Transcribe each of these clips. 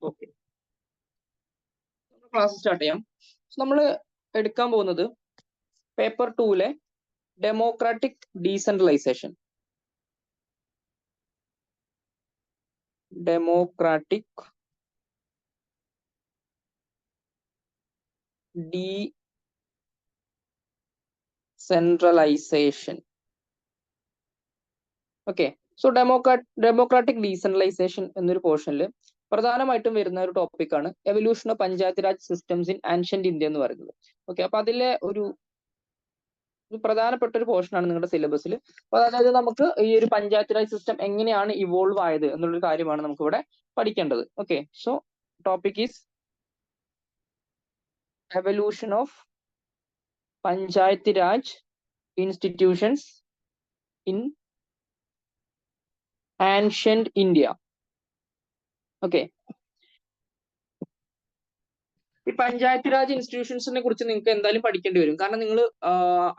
Okay, class start ചെയ്യാം. നമ്മൾ എടുക്കാൻ പോകുന്നത് പേപ്പർ 2-ലെ democratic decentralisation. Democratic decentralisation. Okay, so democratic decentralisation എന്നൊരു പോർഷനിൽ പ്രധാനമായിട്ടും വരുന്ന ഒരു ടോപ്പിക്കാണ് evolution of panchayat raj systems in ancient India എന്ന് പറയുന്നത്. ഓക്കെ, അപ്പൊ അതിലെ ഒരു പ്രധാനപ്പെട്ട ഒരു പോർഷനാണ് നിങ്ങളുടെ സിലബസിൽ. അപ്പൊ അതായത് നമുക്ക് ഈ ഒരു പഞ്ചായത്ത് രാജ് സിസ്റ്റം എങ്ങനെയാണ് ഇവോൾവ് ആയത് എന്നുള്ളൊരു കാര്യമാണ് നമുക്ക് ഇവിടെ പഠിക്കേണ്ടത്. Okay, so topic is evolution of panchayat Raj institutions in ancient India. Okay, ഈ പഞ്ചായത്ത് രാജ് ഇൻസ്റ്റിറ്റ്യൂഷൻസിനെ കുറിച്ച് നിങ്ങൾക്ക് എന്തായാലും പഠിക്കേണ്ടി വരും, കാരണം നിങ്ങൾ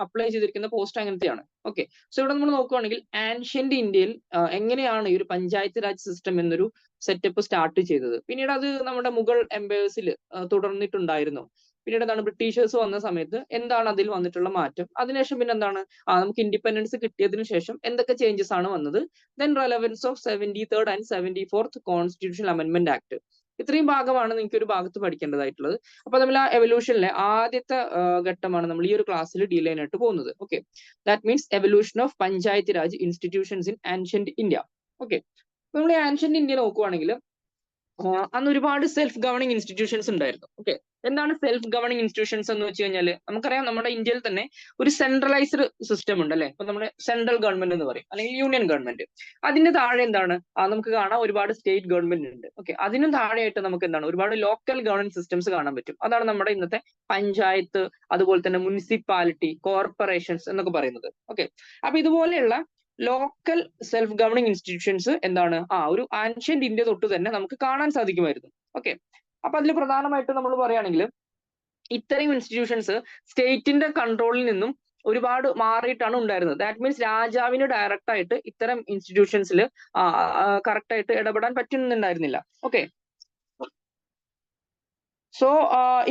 അപ്ലൈ ചെയ്തിരിക്കുന്ന പോസ്റ്റ് അങ്ങനത്തെയാണ്. ഓക്കെ, സോ ഇവിടെ നമ്മൾ നോക്കുകയാണെങ്കിൽ ആൻഷ്യന്റ് ഇന്ത്യയിൽ എങ്ങനെയാണ് ഈ ഒരു പഞ്ചായത്ത് രാജ് സിസ്റ്റം എന്നൊരു സെറ്റപ്പ് സ്റ്റാർട്ട് ചെയ്തത്, പിന്നീട് അത് നമ്മുടെ മുഗൾ എംപയേഴ്സിൽ തുടർന്നിട്ടുണ്ടായിരുന്നു, പിന്നീട് എന്താണ് ബ്രിട്ടീഷേഴ്സ് വന്ന സമയത്ത് എന്താണ് അതിൽ വന്നിട്ടുള്ള മാറ്റം, അതിനുശേഷം പിന്നെ എന്താണ് നമുക്ക് ഇൻഡിപെൻഡൻസ് കിട്ടിയതിനു ശേഷം എന്തൊക്കെ ചേഞ്ചസ് ആണ് വന്നത്, then relevance of 73rd and 74th constitutional amendment act. ഇത്രയും ഭാഗമാണ് നിങ്ങൾക്ക് ഒരു ഭാഗത്ത് പഠിക്കേണ്ടതായിട്ടുള്ളത്. അപ്പൊ നമ്മൾ ആ എവല്യൂഷനിലെ ആദ്യത്തെ ഘട്ടമാണ് നമ്മൾ ഈ ഒരു ക്ലാസ്സിൽ ഡീൽ ചെയ്യാനായിട്ട് പോകുന്നത്. Okay, that means evolution of panchayat Raj institutions in ancient India. Okay, നമ്മൾ ഈ ആൻഷ്യന്റ് ഇന്ത്യ നോക്കുവാണെങ്കിൽ അന്ന് ഒരുപാട് സെൽഫ് ഗവർണിംഗ് ഇൻസ്റ്റിറ്റ്യൂഷൻസ് ഉണ്ടായിരുന്നു. ഓക്കെ, എന്താണ് സെൽഫ് ഗവർണിംഗ് ഇൻസ്റ്റിറ്റ്യൂഷൻസ് എന്ന് വെച്ച് കഴിഞ്ഞാൽ നമുക്കറിയാം നമ്മുടെ ഇന്ത്യയിൽ തന്നെ ഒരു സെൻട്രലൈസ്ഡ് സിസ്റ്റം ഉണ്ട് അല്ലെ. ഇപ്പൊ നമ്മുടെ സെൻട്രൽ ഗവൺമെന്റ് എന്ന് പറയും, അല്ലെങ്കിൽ യൂണിയൻ ഗവൺമെന്റ്. അതിന്റെ താഴെ എന്താണ് നമുക്ക് കാണാം ഒരുപാട് സ്റ്റേറ്റ് ഗവൺമെന്റ് ഉണ്ട്. ഓക്കെ, അതിനും താഴെയായിട്ട് നമുക്ക് എന്താണ് ഒരുപാട് ലോക്കൽ ഗവർണൻസ് സിസ്റ്റംസ് കാണാൻ പറ്റും. അതാണ് നമ്മുടെ ഇന്നത്തെ പഞ്ചായത്ത്, അതുപോലെ തന്നെ മുനിസിപ്പാലിറ്റി, കോർപ്പറേഷൻസ് എന്നൊക്കെ പറയുന്നത്. ഓക്കെ, അപ്പൊ ഇതുപോലെയുള്ള ലോക്കൽ സെൽഫ് ഗവർണിംഗ് ഇൻസ്റ്റിറ്റ്യൂഷൻസ് എന്താണ് ഒരു ആൻഷ്യന്റ് ഇന്ത്യ തൊട്ട് തന്നെ നമുക്ക് കാണാൻ സാധിക്കുമായിരുന്നു. ഓക്കെ, അപ്പൊ അതിൽ പ്രധാനമായിട്ടും നമ്മൾ പറയുകയാണെങ്കിൽ ഇത്തരം ഇൻസ്റ്റിറ്റ്യൂഷൻസ് സ്റ്റേറ്റിന്റെ കൺട്രോളിൽ നിന്നും ഒരുപാട് മാറിയിട്ടാണ് ഉണ്ടായിരുന്നത്. ദാറ്റ് മീൻസ് രാജാവിന് ഡയറക്റ്റ് ആയിട്ട് ഇത്തരം ഇൻസ്റ്റിറ്റ്യൂഷൻസിൽ കറക്റ്റ് ആയിട്ട് ഇടപെടാൻ പറ്റുന്നുണ്ടായിരുന്നില്ല. ഓക്കെ, സോ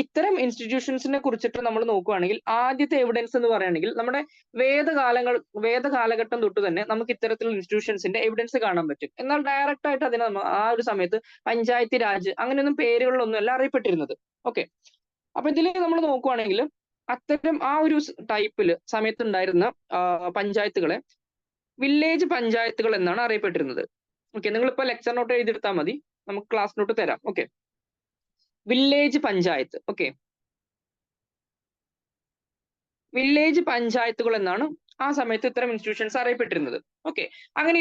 ഇത്തരം ഇൻസ്റ്റിറ്റ്യൂഷൻസിനെ കുറിച്ചിട്ട് നമ്മൾ നോക്കുകയാണെങ്കിൽ ആദ്യത്തെ എവിഡൻസ് എന്ന് പറയുകയാണെങ്കിൽ നമ്മുടെ വേദകാലഘട്ടം തൊട്ട് തന്നെ നമുക്ക് ഇത്തരത്തിലുള്ള ഇൻസ്റ്റിറ്റ്യൂഷൻസിന്റെ എവിഡൻസ് കാണാൻ പറ്റും. എന്നാൽ ഡയറക്റ്റ് ആയിട്ട് അതിനെ ആ ഒരു സമയത്ത് പഞ്ചായത്ത് രാജ് അങ്ങനെയൊന്നും പേരുകളിലൊന്നും അല്ല അറിയപ്പെട്ടിരുന്നത്. ഓക്കെ, അപ്പൊ ഇതിൽ നമ്മൾ നോക്കുവാണെങ്കിൽ അത്തരം ആ ഒരു ടൈപ്പിൽ സമയത്തുണ്ടായിരുന്ന പഞ്ചായത്തുകളെ വില്ലേജ് പഞ്ചായത്തുകൾ എന്നാണ് അറിയപ്പെട്ടിരുന്നത്. ഓക്കെ, നിങ്ങളിപ്പോ ലെക്ചർ നോട്ട് എഴുതിയെടുത്താൽ മതി, നമുക്ക് ക്ലാസ് നോട്ട് തരാം. Okay, village panchayat. Okay, village പഞ്ചായത്തുകൾ എന്നാണ് ആ സമയത്ത് ഇത്തരം ഇൻസ്റ്റിറ്റ്യൂഷൻസ് അറിയപ്പെട്ടിരുന്നത്. ഓക്കെ, അങ്ങനെ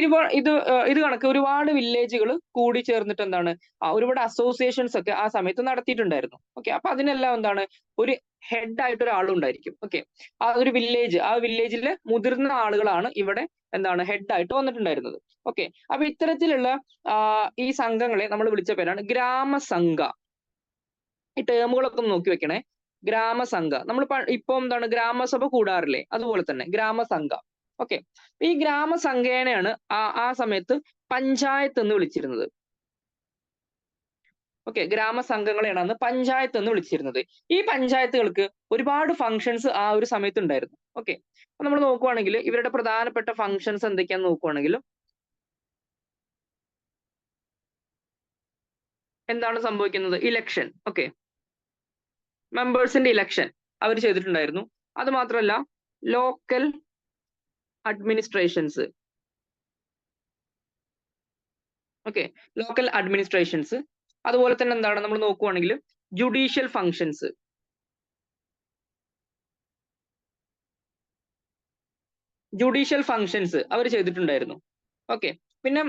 ഇത് കണക്ക് ഒരുപാട് വില്ലേജുകൾ കൂടി ചേർന്നിട്ട് എന്താണ് ഒരുപാട് അസോസിയേഷൻസ് ഒക്കെ ആ സമയത്ത് നടത്തിയിട്ടുണ്ടായിരുന്നു. ഓക്കെ, അപ്പൊ അതിനെല്ലാം എന്താണ് ഒരു ഹെഡ് ആയിട്ട് ഒരാളുണ്ടായിരിക്കും. ഓക്കെ, ആ വില്ലേജിലെ മുതിർന്ന ആളുകളാണ് ഇവിടെ എന്താണ് ഹെഡ് ആയിട്ട് വന്നിട്ടുണ്ടായിരുന്നത്. ഓക്കെ, അപ്പൊ ഇത്തരത്തിലുള്ള ഈ സംഘങ്ങളെ നമ്മൾ വിളിച്ച പേരാണ് ഗ്രാമസംഘ. ഈ ടേമുകളൊക്കെ ഒന്ന് നോക്കി വെക്കണേ. ഗ്രാമസംഘ, നമ്മൾ ഇപ്പൊ എന്താണ് ഗ്രാമസഭ കൂടാറില്ലേ, അതുപോലെ തന്നെ ഗ്രാമസംഘ. ഓക്കെ, ഈ ഗ്രാമസംഘേനെയാണ് ആ സമയത്ത് പഞ്ചായത്ത് എന്ന് വിളിച്ചിരുന്നത്. ഓക്കെ, ഗ്രാമസംഘങ്ങളെയാണ് അന്ന് പഞ്ചായത്ത് എന്ന് വിളിച്ചിരുന്നത്. ഈ പഞ്ചായത്തുകൾക്ക് ഒരുപാട് ഫങ്ഷൻസ് ആ ഒരു സമയത്ത് ഉണ്ടായിരുന്നു. ഓക്കെ, അപ്പൊ നമ്മൾ നോക്കുവാണെങ്കിൽ ഇവരുടെ പ്രധാനപ്പെട്ട ഫങ്ഷൻസ് എന്തൊക്കെയാന്ന് നോക്കുവാണെങ്കിൽ എന്താണ് സംഭവിക്കുന്നത്, ഇലക്ഷൻ. ഓക്കെ, മെമ്പേഴ്സിന്റെ ഇലക്ഷൻ അവർ ചെയ്തിട്ടുണ്ടായിരുന്നു. അത് മാത്രമല്ല local administrations. Okay, local administrations, അതുപോലെ തന്നെ എന്താണ് നമ്മൾ നോക്കുവാണെങ്കിൽ ജുഡീഷ്യൽ ഫങ്ഷൻസ്. ജുഡീഷ്യൽ ഫങ്ഷൻസ് അവർ ചെയ്തിട്ടുണ്ടായിരുന്നു. ഓക്കെ, പിന്നെ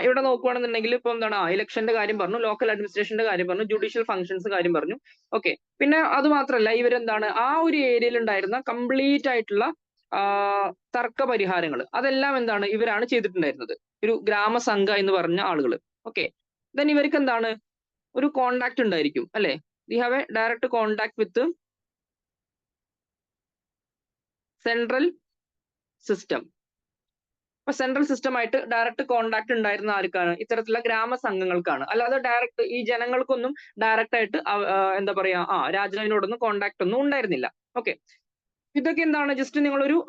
ഇവിടെ നോക്കുകയാണെന്നുണ്ടെങ്കിൽ ഇപ്പൊ എന്താണ് ഇലക്ഷന്റെ കാര്യം പറഞ്ഞു, ലോക്കൽ അഡ്മിനിസ്ട്രേഷന്റെ കാര്യം പറഞ്ഞു, ജുഡീഷ്യൽ ഫങ്ഷൻസ് കാര്യം പറഞ്ഞു. ഓക്കെ, പിന്നെ അത് മാത്രമല്ല ഇവരെന്താണ് ആ ഒരു ഏരിയയിൽ ഉണ്ടായിരുന്ന കംപ്ലീറ്റ് ആയിട്ടുള്ള തർക്ക പരിഹാരങ്ങൾ അതെല്ലാം എന്താണ് ഇവരാണ് ചെയ്തിട്ടുണ്ടായിരുന്നത്, ഒരു ഗ്രാമസംഘ എന്ന് പറഞ്ഞ ആളുകൾ. ഓക്കെ, ദെൻ ഇവർക്ക് എന്താണ് ഒരു കോണ്ടാക്ട് ഉണ്ടായിരിക്കും അല്ലെ, we have A direct contact with central system. അപ്പൊ സെൻട്രൽ സിസ്റ്റമായിട്ട് ഡയറക്റ്റ് കോണ്ടാക്ട് ഉണ്ടായിരുന്ന ആർക്കാണ്? ഇത്തരത്തിലുള്ള ഗ്രാമസംഘങ്ങൾക്കാണ്. അല്ലാതെ ഡയറക്റ്റ് ഈ ജനങ്ങൾക്കൊന്നും ഡയറക്റ്റ് ആയിട്ട് എന്താ പറയാ രാജാവിനോടൊന്നും കോണ്ടാക്ട് ഒന്നും ഉണ്ടായിരുന്നില്ല. ഓക്കെ. ഇതൊക്കെ എന്താണ് ജസ്റ്റ് നിങ്ങളൊരു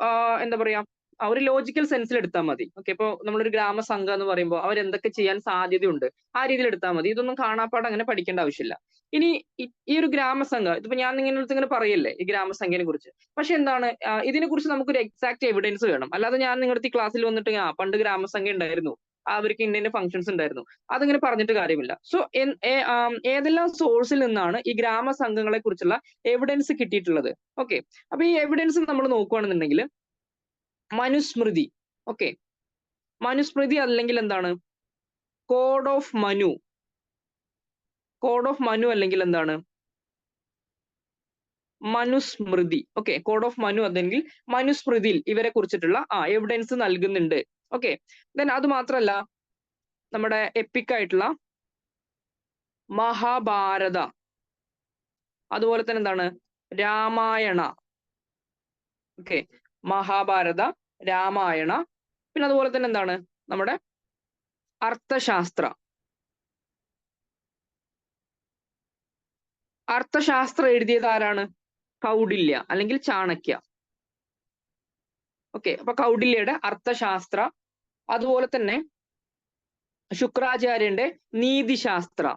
എന്താ പറയാ ഒരു ലോജിക്കൽ സെൻസിൽ എടുത്താൽ മതി. ഓക്കെ. ഇപ്പൊ നമ്മളൊരു ഗ്രാമസംഘം എന്ന് പറയുമ്പോൾ അവരെന്തൊക്കെ ചെയ്യാൻ സാധ്യതയുണ്ട് ആ രീതിയിൽ എടുത്താൽ മതി. ഇതൊന്നും കാണാപ്പാഠം അങ്ങനെ പഠിക്കേണ്ട ആവശ്യമില്ല. ഇനി ഈ ഒരു ഗ്രാമസംഘം ഇതിപ്പോ ഞാൻ ഇങ്ങനെ പറയല്ലേ ഈ ഗ്രാമസംഘിനെ കുറിച്ച്. പക്ഷെ എന്താണ് ഇതിനെ കുറിച്ച് നമുക്കൊരു എക്സാക്ട് എവിഡൻസ് വേണം. അല്ലാതെ ഞാൻ നിങ്ങളുടെ ഈ ക്ലാസ്സിൽ വന്നിട്ട് പണ്ട് ഗ്രാമസംഘം ഉണ്ടായിരുന്നു, അവർക്ക് ഇന്ന ഫംഗ്ഷൻസ് ഉണ്ടായിരുന്നു, അതിങ്ങനെ പറഞ്ഞിട്ട് കാര്യമില്ല. സോ ഏതെല്ലാം സോഴ്സിൽ നിന്നാണ് ഈ ഗ്രാമസംഘങ്ങളെ കുറിച്ചുള്ള എവിഡൻസ് കിട്ടിയിട്ടുള്ളത്? ഓക്കെ. അപ്പൊ ഈ എവിഡൻസ് നമ്മൾ നോക്കുകയാണെന്നുണ്ടെങ്കിൽ മനുസ്മൃതി, ഓക്കെ, മനുസ്മൃതി അല്ലെങ്കിൽ എന്താണ് code of Manu, code of Manu അല്ലെങ്കിൽ എന്താണ് മനുസ്മൃതി. ഓക്കെ. കോഡ് ഓഫ് മനു അല്ലെങ്കിൽ മനുസ്മൃതിയിൽ ഇവരെ കുറിച്ചിട്ടുള്ള എവിഡൻസ് നൽകുന്നുണ്ട്. ഓക്കെ. ദെൻ അത് മാത്രല്ല നമ്മുടെ എപ്പിക് ആയിട്ടുള്ള മഹാഭാരത, അതുപോലെ തന്നെ എന്താണ് രാമായണ. ഓക്കെ. മഹാഭാരത, രാമായണ, പിന്നെ അതുപോലെ തന്നെ എന്താണ് നമ്മുടെ അർത്ഥശാസ്ത്ര. അർത്ഥശാസ്ത്രം എഴുതിയത് ആരാണ്? കൗടില്യ അല്ലെങ്കിൽ ചാണക്യ. ഓക്കെ. അപ്പൊ കൗടില്യയുടെ അർത്ഥശാസ്ത്ര, അതുപോലെ തന്നെ ശുക്രാചാര്യന്റെ നീതിശാസ്ത്ര,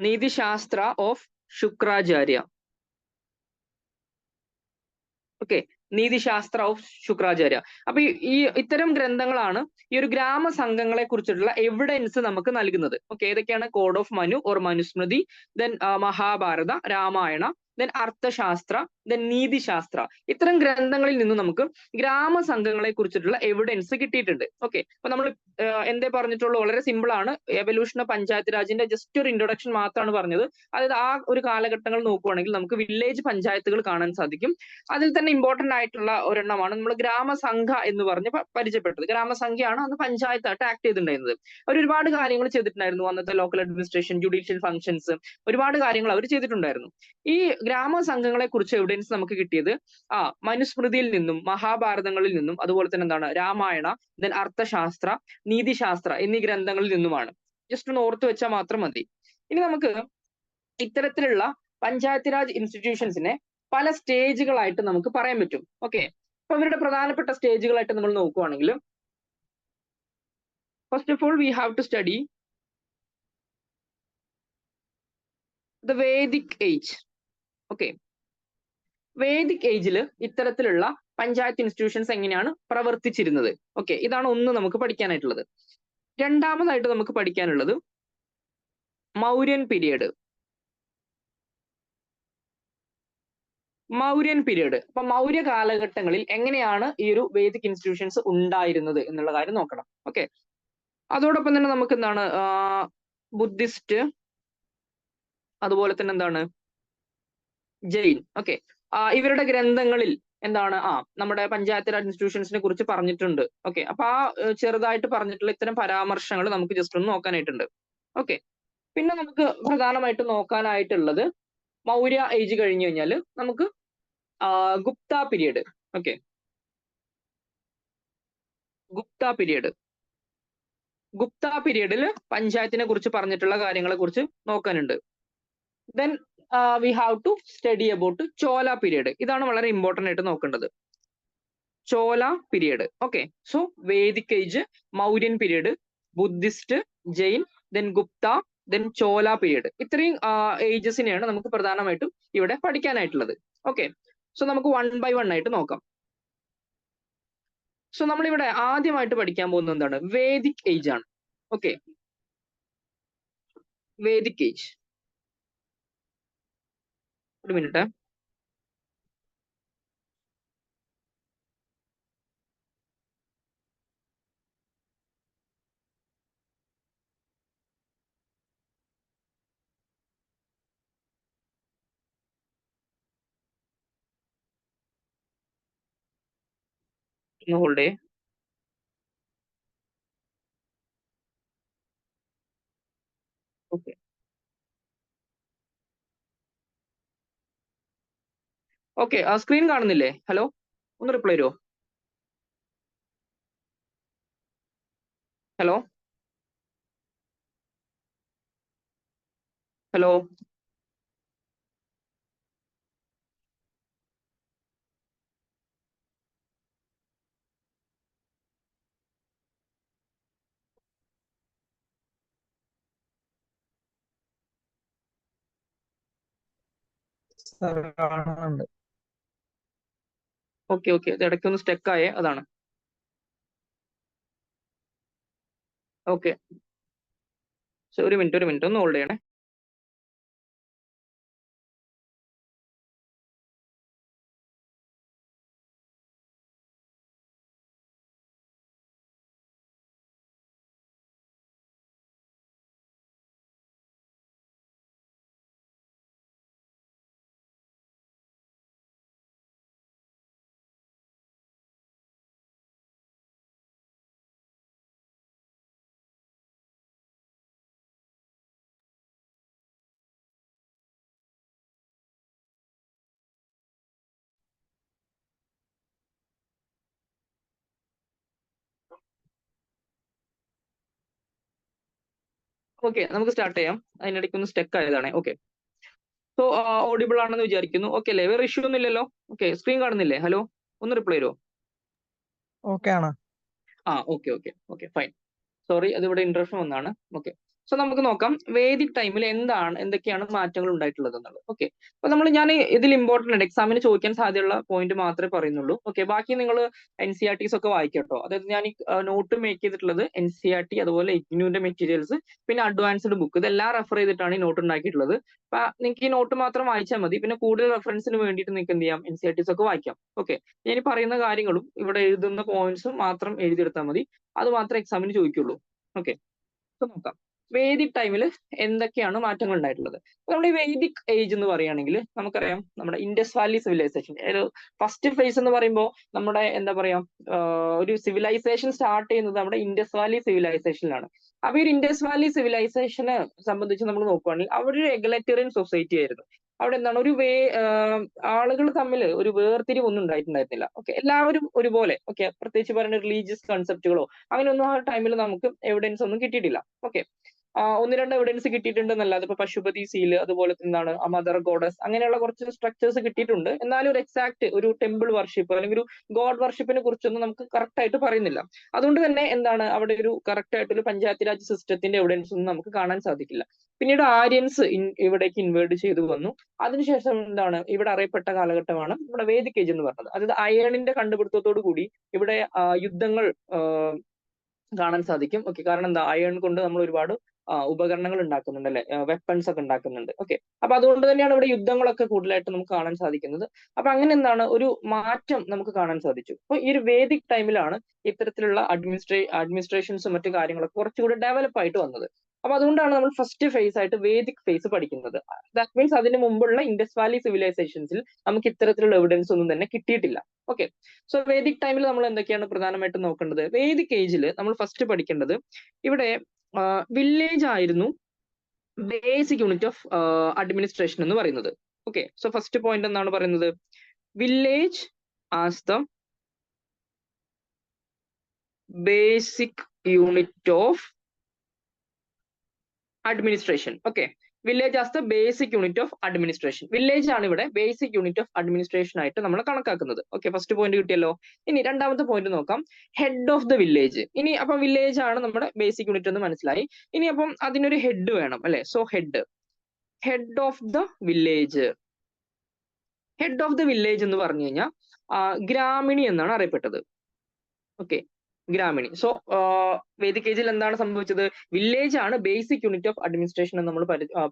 നീതിശാസ്ത്ര of Shukracharya. Okay. നീതിശാസ്ത്ര of Shukracharya. അപ്പൊ ഈ ഇത്തരം ഗ്രന്ഥങ്ങളാണ് ഈ ഒരു ഗ്രാമസംഘങ്ങളെ കുറിച്ചിട്ടുള്ള എവിഡൻസ് നമുക്ക് നൽകുന്നത്. ഓക്കെ. ഏതൊക്കെയാണ്? Code of Manu or Manusmriti, then Mahabharata, Ramayana, then Arthashastra, then Nitishastra. ഇത്തരം ഗ്രന്ഥങ്ങളിൽ നിന്ന് നമുക്ക് ഗ്രാമസംഘങ്ങളെ കുറിച്ചിട്ടുള്ള എവിഡൻസ് കിട്ടിയിട്ടുണ്ട്. ഓക്കെ. അപ്പൊ നമ്മൾ എന്തേ പറഞ്ഞിട്ടുള്ളൂ? വളരെ സിമ്പിൾ ആണ്. എവല്യൂഷൻ ഓഫ് പഞ്ചായത്ത് രാജിന്റെ ജസ്റ്റ് ഒരു ഇൻട്രൊഡക്ഷൻ മാത്രമാണ് പറഞ്ഞത്. അതായത് ആ ഒരു കാലഘട്ടങ്ങൾ നോക്കുവാണെങ്കിൽ നമുക്ക് വില്ലേജ് പഞ്ചായത്തുകൾ കാണാൻ സാധിക്കും. അതിൽ തന്നെ ഇമ്പോർട്ടന്റ് ആയിട്ടുള്ള ഒരെണ്ണമാണ് നമ്മൾ ഗ്രാമസംഘ എന്ന് പറഞ്ഞ് പരിചയപ്പെട്ടത്. ഗ്രാമസംഖ്യയാണ് അന്ന് പഞ്ചായത്തായിട്ട് ആക്ട് ചെയ്തിട്ടുണ്ടായിരുന്നത്. അവർ ഒരുപാട് കാര്യങ്ങൾ ചെയ്തിട്ടുണ്ടായിരുന്നു. അന്നത്തെ ലോക്കൽ അഡ്മിനിസ്ട്രേഷൻ, ജുഡീഷ്യൽ ഫംഗ്ഷൻസ്, ഒരുപാട് കാര്യങ്ങൾ അവർ ചെയ്തിട്ടുണ്ടായിരുന്നു. ഈ ഗ്രാമസംഘങ്ങളെ കുറിച്ച് എവിഡൻസ് നമുക്ക് കിട്ടിയത് മനുസ്മൃതിയിൽ നിന്നും, മഹാഭാരതങ്ങളിൽ നിന്നും, അതുപോലെ തന്നെ എന്താണ് രാമായണ, ദെൻ അർത്ഥശാസ്ത്ര, നീതിശാസ്ത്ര എന്നീ ഗ്രന്ഥങ്ങളിൽ നിന്നുമാണ്. ജസ്റ്റ് ഒന്ന് ഓർത്ത് വെച്ചാൽ മാത്രം മതി. ഇനി നമുക്ക് ഇത്തരത്തിലുള്ള പഞ്ചായത്ത് രാജ് ഇൻസ്റ്റിറ്റ്യൂഷൻസിനെ പല സ്റ്റേജുകളായിട്ട് നമുക്ക് പറയാൻ പറ്റും. ഓക്കെ. അപ്പൊ ഇവരുടെ പ്രധാനപ്പെട്ട സ്റ്റേജുകളായിട്ട് നമ്മൾ നോക്കുവാണെങ്കിൽ first of all we have to study the Vedic age. Okay. Vedic ഏജിൽ ഇത്തരത്തിലുള്ള പഞ്ചായത്ത് ഇൻസ്റ്റിറ്റ്യൂഷൻസ് എങ്ങനെയാണ് പ്രവർത്തിച്ചിരുന്നത്? ഓക്കെ. ഇതാണ് ഒന്ന് നമുക്ക് പഠിക്കാനായിട്ടുള്ളത്. രണ്ടാമതായിട്ട് നമുക്ക് പഠിക്കാനുള്ളത് മൗര്യൻ പീരിയഡ്. മൗര്യൻ പീരിയഡ്. അപ്പൊ മൗര്യ കാലഘട്ടങ്ങളിൽ എങ്ങനെയാണ് ഈ ഒരു വേദിക് ഇൻസ്റ്റിറ്റ്യൂഷൻസ് ഉണ്ടായിരുന്നത് എന്നുള്ള കാര്യം നോക്കണം. ഓക്കെ. അതോടൊപ്പം തന്നെ നമുക്ക് എന്താണ് ബുദ്ധിസ്റ്റ്, അതുപോലെ തന്നെ എന്താണ് ജെയിൻ. ഓക്കെ. ഇവരുടെ ഗ്രന്ഥങ്ങളിൽ എന്താണ് നമ്മുടെ പഞ്ചായത്ത് രാജ് ഇൻസ്റ്റിറ്റ്യൂഷൻസിനെ കുറിച്ച് പറഞ്ഞിട്ടുണ്ട്. ഓക്കെ. അപ്പൊ ചെറുതായിട്ട് പറഞ്ഞിട്ടുള്ള ഇത്തരം പരാമർശങ്ങൾ നമുക്ക് ജസ്റ്റ് ഒന്ന് നോക്കാനായിട്ടുണ്ട്. ഓക്കെ. പിന്നെ നമുക്ക് പ്രധാനമായിട്ട് നോക്കാനായിട്ടുള്ളത് മൗര്യ ഏജ് കഴിഞ്ഞു കഴിഞ്ഞാൽ നമുക്ക് Gupta period. Okay. Gupta period. Gupta പീരിയഡിൽ പഞ്ചായത്തിനെ കുറിച്ച് പറഞ്ഞിട്ടുള്ള കാര്യങ്ങളെ കുറിച്ച് നോക്കാനുണ്ട്. Then we have to study about Chola period. ഇതാണ് വളരെ ഇമ്പോർട്ടന്റ് ആയിട്ട് നോക്കേണ്ടത്. Chola period. Okay. So Vedic age, Mauryan period, Buddhist, Jain, then Gupta, then Chola period. ഇത്രയും ഏജസിനെയാണ് നമുക്ക് പ്രധാനമായിട്ടും ഇവിടെ പഠിക്കാനായിട്ടുള്ളത്. ഓക്കെ. സോ നമുക്ക് വൺ ബൈ വൺ ആയിട്ട് നോക്കാം. സോ നമ്മളിവിടെ ആദ്യമായിട്ട് പഠിക്കാൻ പോകുന്നത് എന്താണ്? വേദിക് ഏജ് ആണ്. ഓക്കെ. Vedic age. ഒരു മിനിറ്റ്. ഒന്ന് ഹോൾഡ് ചെയ്യേ. ഓക്കെ. ഓക്കെ, സ്ക്രീൻ കാണുന്നില്ലേ? ഹലോ, ഒന്ന് റിപ്ലൈ തരുമോ? ഹലോ ഹലോ കാണുന്നുണ്ട്. ഓക്കെ ഓക്കെ, ഇടയ്ക്കൊന്ന് സ്റ്റക്ക് ആയേ, അതാണ്. ഓക്കെ, ഒരു മിനിറ്റ് ഒന്ന് ഹോൾഡ് ചെയ്യണേ. ഓക്കെ, നമുക്ക് സ്റ്റാർട്ട് ചെയ്യാം. അതിനിടയ്ക്ക് ഒന്ന് സ്റ്റക്ക് ആയതാണ്. ഓക്കെ, സോ ഓഡിബിൾ ആണെന്ന് വിചാരിക്കുന്നു. ഓക്കെ അല്ലേ? വേറെ ഇഷ്യൂ ഒന്നും ഇല്ലല്ലോ? ഓക്കെ, സ്ക്രീൻ കാണുന്നില്ലേ? ഹലോ, ഒന്ന് റിപ്ലൈ തരുമോ? ഓക്കെ ആണ്. Okay okay okay, fine. Sorry, അതിവിടെ ഇന്ററപ്ഷൻ വന്നാണ്. ഓക്കെ, സോ നമുക്ക് നോക്കാം വേദിക് ടൈമിൽ എന്തൊക്കെയാണ് മാറ്റങ്ങൾ ഉണ്ടായിട്ടുള്ളത് എന്നുള്ളത്. ഓക്കെ, അപ്പൊ ഞാൻ ഇതിൽ ഇമ്പോർട്ടന്റ് ആണ്, എക്സാമിന് ചോദിക്കാൻ സാധ്യതയുള്ള പോയിന്റ് മാത്രമേ പറയുന്നുള്ളൂ. ഓക്കെ, ബാക്കി നിങ്ങൾ NCERTs ഒക്കെ വായിക്കട്ടോ. അതായത് ഞാൻ നോട്ട് മേക്ക് ചെയ്തിട്ടുള്ളത് NCERT, അതുപോലെ ഇഗ്നുവിന്റെ മെറ്റീരിയൽസ്, പിന്നെ അഡ്വാൻസ്ഡ് ബുക്ക്, ഇതെല്ലാം റെഫർ ചെയ്തിട്ടാണ് ഈ നോട്ട് ഉണ്ടാക്കിയിട്ടുള്ളത്. അപ്പൊ നിങ്ങൾക്ക് ഈ നോട്ട് മാത്രം വായിച്ചാൽ മതി. പിന്നെ കൂടുതൽ റെഫറൻസിന് വേണ്ടിയിട്ട് നിങ്ങൾക്ക് എന്ത് ചെയ്യാം, NCERTs ഒക്കെ വായിക്കാം. ഓക്കെ, ഞാൻ പറയുന്ന കാര്യങ്ങളും ഇവിടെ എഴുതുന്ന പോയിന്റ്സും മാത്രം എഴുതിയെടുത്താൽ മതി. അത് മാത്രമേ എക്സാമിന് ചോദിക്കുള്ളൂ. ഓക്കെ, നോക്കാം വേദിക് ടൈമിൽ എന്തൊക്കെയാണ് മാറ്റങ്ങൾ ഉണ്ടായിട്ടുള്ളത്. നമ്മുടെ ഈ വേദിക് ഏജ് എന്ന് പറയുകയാണെങ്കിൽ നമുക്കറിയാം, നമ്മുടെ ഇൻഡസ് വാലി സിവിലൈസേഷൻ ഒരു ഫസ്റ്റ് ഫേസ് എന്ന് പറയുമ്പോൾ നമ്മുടെ എന്താ പറയാ, ഒരു സിവിലൈസേഷൻ സ്റ്റാർട്ട് ചെയ്യുന്നത് നമ്മുടെ ഇൻഡസ് വാലി സിവിലൈസേഷനിലാണ്. അപ്പൊ ഈ ഇൻഡസ് വാലി സിവിലൈസേഷനെ സംബന്ധിച്ച് നമ്മൾ നോക്കുകയാണെങ്കിൽ അവിടെ ഒരു എഗലറ്റേറിയൻ സൊസൈറ്റി ആയിരുന്നു. അവിടെ എന്താണ് ആളുകൾ തമ്മിൽ ഒരു വേർതിരിവൊന്നും ഉണ്ടായിട്ടുണ്ടായിരുന്നില്ല. ഓക്കെ, എല്ലാവരും ഒരുപോലെ. ഓക്കെ, പ്രത്യേകിച്ച് പറയുന്ന റിലീജിയസ് കൺസെപ്റ്റുകളോ അങ്ങനെയൊന്നും ആ ടൈമിൽ നമുക്ക് എവിഡൻസ് ഒന്നും കിട്ടിയിട്ടില്ല. ഓക്കെ, ഒന്ന് രണ്ട് എവിഡൻസ് കിട്ടിയിട്ടുണ്ടെന്നല്ലാതെ ഇപ്പൊ പശുപതി സീല്, അതുപോലെ എന്താണ് മദർ ഗോഡസ്, അങ്ങനെയുള്ള കുറച്ച് സ്ട്രക്ചേഴ്സ് കിട്ടിയിട്ടുണ്ട്. എന്നാലും ഒരു എക്സാക്ട് ഒരു ടെമ്പിൾ വർഷിപ്പ് അല്ലെങ്കിൽ ഒരു ഗോഡ് വർഷിപ്പിനെ കുറിച്ചൊന്നും നമുക്ക് കറക്റ്റ് ആയിട്ട് പറയുന്നില്ല. അതുകൊണ്ട് തന്നെ എന്താണ് അവിടെ ഒരു കറക്റ്റ് ആയിട്ടൊരു പഞ്ചായത്ത് രാജ് സിസ്റ്റത്തിന്റെ എവിഡൻസ് ഒന്നും നമുക്ക് കാണാൻ സാധിക്കില്ല. പിന്നീട് ആര്യൻസ് ഇവിടേക്ക് ഇൻവേർഡ് ചെയ്തു വന്നു. അതിനുശേഷം എന്താണ് ഇവിടെ അറിയപ്പെട്ട കാലഘട്ടമാണ് നമ്മുടെ വേദിക് ഏജ് എന്ന് പറഞ്ഞത്. അതായത് അയണിന്റെ കണ്ടുപിടുത്തത്തോടു കൂടി ഇവിടെ യുദ്ധങ്ങൾ കാണാൻ സാധിക്കും. ഓക്കെ, കാരണം എന്താ, അയൺ കൊണ്ട് നമ്മൾ ഒരുപാട് ഉപകരണങ്ങൾ ഉണ്ടാക്കുന്നുണ്ട് അല്ലെ, വെപ്പൺസ് ഒക്കെ ഉണ്ടാക്കുന്നുണ്ട്. ഓക്കെ, അപ്പൊ അതുകൊണ്ട് തന്നെയാണ് ഇവിടെ യുദ്ധങ്ങളൊക്കെ കൂടുതലായിട്ട് നമുക്ക് കാണാൻ സാധിക്കുന്നത്. അപ്പൊ അങ്ങനെ എന്താണ് ഒരു മാറ്റം നമുക്ക് കാണാൻ സാധിച്ചു. അപ്പൊ ഈ ഒരു വേദിക് ടൈമിലാണ് ഇത്തരത്തിലുള്ള അഡ്മിനിസ്ട്രേഷൻസും മറ്റു കാര്യങ്ങളൊക്കെ കുറച്ചുകൂടി ഡെവലപ്പ് ആയിട്ട് വന്നത്. അപ്പൊ അതുകൊണ്ടാണ് നമ്മൾ ഫസ്റ്റ് ഫേസ് ആയിട്ട് വേദിക് ഫേസ് പഠിക്കുന്നത്. ദാറ്റ് മീൻസ് അതിന് മുമ്പുള്ള ഇൻഡസ് വാലി സിവിലൈസേഷൻസിൽ നമുക്ക് ഇത്തരത്തിലുള്ള എവിഡൻസ് ഒന്നും തന്നെ കിട്ടിയിട്ടില്ല. ഓക്കെ, സോ വേദിക് ടൈമിൽ നമ്മൾ എന്തൊക്കെയാണ് പ്രധാനമായിട്ടും നോക്കേണ്ടത്? വേദിക് ഏജിൽ നമ്മൾ ഫസ്റ്റ് പഠിക്കേണ്ടത് ഇവിടെ വില്ലേജ് ആയിരുന്നു ബേസിക് യൂണിറ്റ് ഓഫ് അഡ്മിനിസ്ട്രേഷൻ എന്ന് പറയുന്നത്. ഓക്കെ, സോ ഫസ്റ്റ് പോയിന്റ് എന്താണ് പറയുന്നത്? Village as the basic unit of administration. Okay, village as the basic unit of administration. Village ആണ് ഇവിടെ ബേസിക് യൂണിറ്റ് ഓഫ് അഡ്മിനിസ്ട്രേഷൻ ആയിട്ട് നമ്മൾ കണക്കാക്കുന്നത്. ഓക്കെ, ഫസ്റ്റ് പോയിന്റ് കിട്ടിയല്ലോ. ഇനി രണ്ടാമത്തെ പോയിന്റ് നോക്കാം, ഹെഡ് ഓഫ് ദ വില്ലേജ്. ഇനി അപ്പം വില്ലേജ് ആണ് നമ്മുടെ ബേസിക് യൂണിറ്റ് എന്ന് മനസ്സിലായി. ഇനി അപ്പം അതിനൊരു ഹെഡ് വേണം അല്ലെ. So head of the village. Head of the village എന്ന് പറഞ്ഞു കഴിഞ്ഞാൽ ഗ്രാമിണി എന്നാണ് അറിയപ്പെട്ടത്. ഓക്കെ, ഗ്രാമിണി. സോ വേദിക് ഏജിൽ എന്താണ് സംഭവിച്ചത്? വില്ലേജ് ആണ് ബേസിക് യൂണിറ്റ് ഓഫ് അഡ്മിനിസ്ട്രേഷൻ എന്ന് നമ്മൾ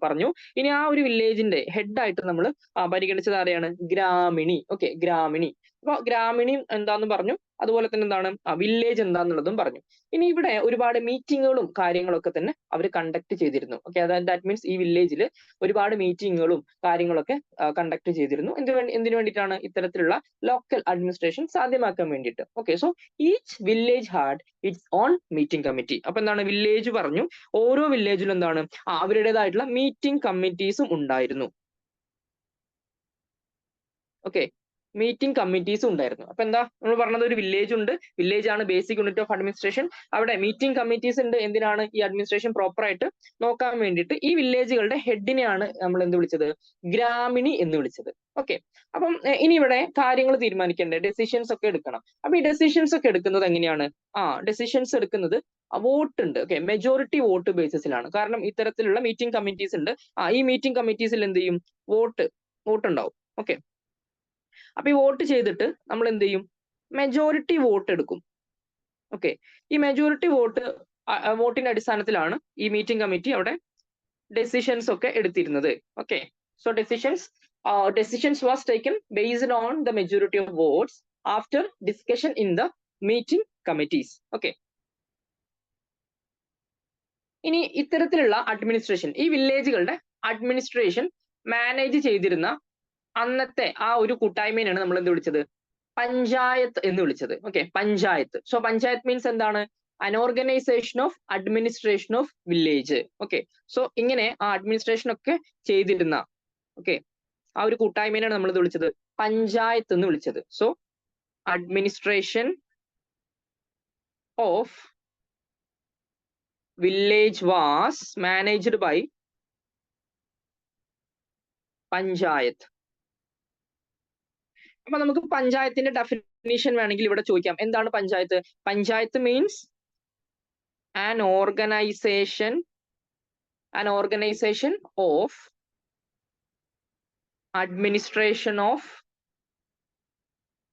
പറഞ്ഞു. ഇനി ആ ഒരു വില്ലേജിന്റെ ഹെഡ് ആയിട്ട് നമ്മൾ പരിഗണിച്ചത് ആരെയാണ്? ഗ്രാമിണി. ഓക്കെ, ഗ്രാമിണി. അപ്പൊ ഗ്രാമിണി എന്താന്ന് പറഞ്ഞു, അതുപോലെ തന്നെ എന്താണ് വില്ലേജ് എന്താന്നുള്ളതും പറഞ്ഞു. ഇനി ഇവിടെ ഒരുപാട് മീറ്റിങ്ങുകളും കാര്യങ്ങളൊക്കെ തന്നെ അവർ കണ്ടക്ട് ചെയ്തിരുന്നു. ഓക്കെ, ദാറ്റ് മീൻസ് ഈ വില്ലേജിൽ ഒരുപാട് മീറ്റിങ്ങുകളും കാര്യങ്ങളൊക്കെ കണ്ടക്ട് ചെയ്തിരുന്നു. എന്തിനു വേണ്ടിയിട്ടാണ്? ഇത്തരത്തിലുള്ള ലോക്കൽ അഡ്മിനിസ്ട്രേഷൻ സാധ്യമാക്കാൻ വേണ്ടിയിട്ട്. Okay, so each village had it's on meeting committee. അപ്പൊ എന്താണ് വില്ലേജ് പറഞ്ഞു, ഓരോ വില്ലേജിലും എന്താണ് അവരുടേതായിട്ടുള്ള മീറ്റിംഗ് കമ്മിറ്റീസും ഉണ്ടായിരുന്നു. ഓക്കെ, മീറ്റിംഗ് കമ്മിറ്റീസും ഉണ്ടായിരുന്നു. അപ്പൊ എന്താ നമ്മൾ പറഞ്ഞത്, ഒരു വില്ലേജ് ഉണ്ട്, വില്ലേജ് ആണ് ബേസിക് യൂണിറ്റ് ഓഫ് അഡ്മിനിസ്ട്രേഷൻ. അവിടെ മീറ്റിംഗ് കമ്മിറ്റീസ് ഉണ്ട്. എന്തിനാണ്? ഈ അഡ്മിനിസ്ട്രേഷൻ പ്രോപ്പർ ആയിട്ട് നോക്കാൻ വേണ്ടിയിട്ട്. ഈ വില്ലേജുകളുടെ ഹെഡിനെയാണ് നമ്മൾ എന്ത് വിളിച്ചത്? ഗ്രാമിണി എന്ന് വിളിച്ചത്. ഓക്കെ. അപ്പം ഇനി ഇവിടെ കാര്യങ്ങൾ തീരുമാനിക്കേണ്ടത്, ഡെസിഷൻസ് ഒക്കെ എടുക്കണം. അപ്പൊ ഈ ഡെസിഷൻസ് ഒക്കെ എടുക്കുന്നത് എങ്ങനെയാണ്? ഡെസിഷൻസ് എടുക്കുന്നത് വോട്ട് ഉണ്ട്. ഓക്കെ, മെജോറിറ്റി വോട്ട് ബേസിസിലാണ്. കാരണം ഇത്തരത്തിലുള്ള മീറ്റിംഗ് കമ്മിറ്റീസ് ഉണ്ട്. ഈ മീറ്റിംഗ് കമ്മിറ്റീസിൽ എന്ത് ചെയ്യും? വോട്ട് ഉണ്ടാവും. ഓക്കെ. അപ്പൊ ഈ വോട്ട് ചെയ്തിട്ട് നമ്മൾ എന്ത് ചെയ്യും? മെജോറിറ്റി വോട്ട് എടുക്കും. ഓക്കെ. ഈ മെജോറിറ്റി വോട്ടിന്റെ അടിസ്ഥാനത്തിലാണ് ഈ മീറ്റിംഗ് കമ്മിറ്റി അവിടെ ഡെസിഷൻസ് ഒക്കെ എടുത്തിരുന്നത്. Okay. So decisions was taken based on the majority of votes after discussion in the meeting committees. Okay. ഇനി ഇത്തരത്തിലുള്ള അഡ്മിനിസ്ട്രേഷൻ, ഈ വില്ലേജുകളുടെ അഡ്മിനിസ്ട്രേഷൻ മാനേജ് ചെയ്തിരുന്ന അന്നത്തെ ആ ഒരു കൂട്ടായ്മയാണ് നമ്മൾ എന്ത് വിളിച്ചത്? പഞ്ചായത്ത് എന്ന് വിളിച്ചത്. Okay, panchayat. So panchayat means എന്താണ്? അൻ organisation of administration of village. Okay. So ഇങ്ങനെ ആ അഡ്മിനിസ്ട്രേഷൻ ഒക്കെ ചെയ്തിരുന്ന, ഓക്കെ, ആ ഒരു കൂട്ടായ്മയാണ് നമ്മൾ ഇത് വിളിച്ചത് പഞ്ചായത്ത് എന്ന് വിളിച്ചത്. So administration of village was managed by panchayat. അപ്പൊ നമുക്ക് പഞ്ചായത്തിന്റെ ഡെഫിനിഷൻ വേണമെങ്കിൽ ഇവിടെ ചോദിക്കാം. എന്താണ് panchayat? Panchayat means an organization of administration of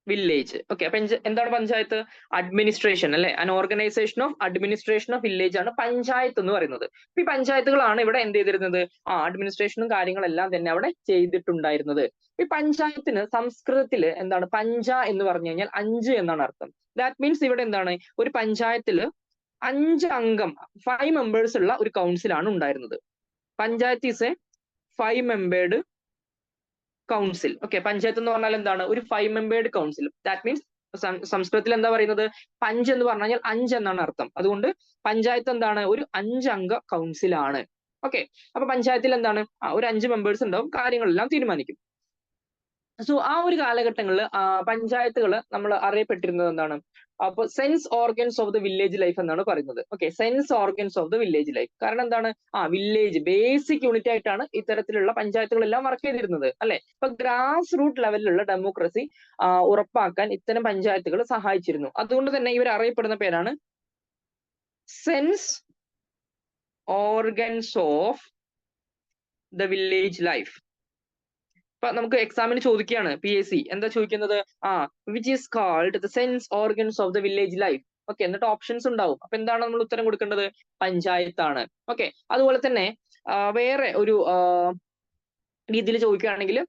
village. Okay. അപ്പൊ എന്താണ് പഞ്ചായത്ത്? അഡ്മിനിസ്ട്രേഷൻ അല്ലെ, an organization of administration of village ആണ് പഞ്ചായത്ത് എന്ന് പറയുന്നത്. ഈ പഞ്ചായത്തുകളാണ് ഇവിടെ എന്ത് ചെയ്തിരുന്നത്? അഡ്മിനിസ്ട്രേഷനും കാര്യങ്ങളെല്ലാം തന്നെ അവിടെ ചെയ്തിട്ടുണ്ടായിരുന്നത്. ഈ പഞ്ചായത്തിന് സംസ്കൃതത്തില് എന്താണ്? പഞ്ച എന്ന് പറഞ്ഞു കഴിഞ്ഞാൽ 5 എന്നാണ് അർത്ഥം. ദാറ്റ് മീൻസ് ഇവിടെ എന്താണ്? ഒരു പഞ്ചായത്തില് 5 അംഗം 5 മെമ്പേഴ്സ് ഉള്ള ഒരു കൗൺസിലാണ് ഉണ്ടായിരുന്നത്. Panchayat is A 5 membered council. Okay. Panchayat എന്ന് പറഞ്ഞാൽ എന്താണ്? ഒരു 5 മെമ്പേർഡ് കൗൺസിൽ. ദാറ്റ് മീൻസ് സംസ്കൃതത്തിൽ എന്താ പറയുന്നത്? പഞ്ച് എന്ന് പറഞ്ഞു കഴിഞ്ഞാൽ 5 എന്നാണ് അർത്ഥം. അതുകൊണ്ട് പഞ്ചായത്ത് എന്താണ്? ഒരു 5 അംഗ കൗൺസിലാണ്. ഓക്കെ. അപ്പൊ പഞ്ചായത്തിൽ എന്താണ്? ഒരു 5 മെമ്പേഴ്സ് ഉണ്ടാവും, കാര്യങ്ങളെല്ലാം തീരുമാനിക്കും. സോ ആ ഒരു കാലഘട്ടങ്ങളിൽ പഞ്ചായത്തുകൾ നമ്മൾ അറിയപ്പെട്ടിരുന്നത് എന്താണ്? അപ്പൊ sense organs of the village life എന്നാണ് പറയുന്നത്. Okay, sense organs of the village life. കാരണം എന്താണ്? വില്ലേജ് ബേസിക് യൂണിറ്റ് ആയിട്ടാണ് ഇത്തരത്തിലുള്ള പഞ്ചായത്തുകളെല്ലാം വർക്ക് ചെയ്തിരുന്നത് അല്ലെ. ഇപ്പൊ ഗ്രാസ് റൂട്ട് ലെവലിലുള്ള ഡെമോക്രസി ഉറപ്പാക്കാൻ ഇത്തരം പഞ്ചായത്തുകൾ സഹായിച്ചിരുന്നു. അതുകൊണ്ട് തന്നെ ഇവർ അറിയപ്പെടുന്ന പേരാണ് sense organs of the village life. ഇപ്പൊ നമുക്ക് എക്സാമിന് ചോദിക്കുകയാണ്, PSC എന്താ ചോദിക്കുന്നത്? Which is called the sense organs of the village life. Okay, എന്നിട്ട് ഓപ്ഷൻസ് ഉണ്ടാവും. അപ്പൊ എന്താണ് നമ്മൾ ഉത്തരം കൊടുക്കേണ്ടത്? പഞ്ചായത്താണ്. ഓക്കെ. അതുപോലെ തന്നെ വേറെ ഒരു രീതിയിൽ ചോദിക്കുകയാണെങ്കിൽ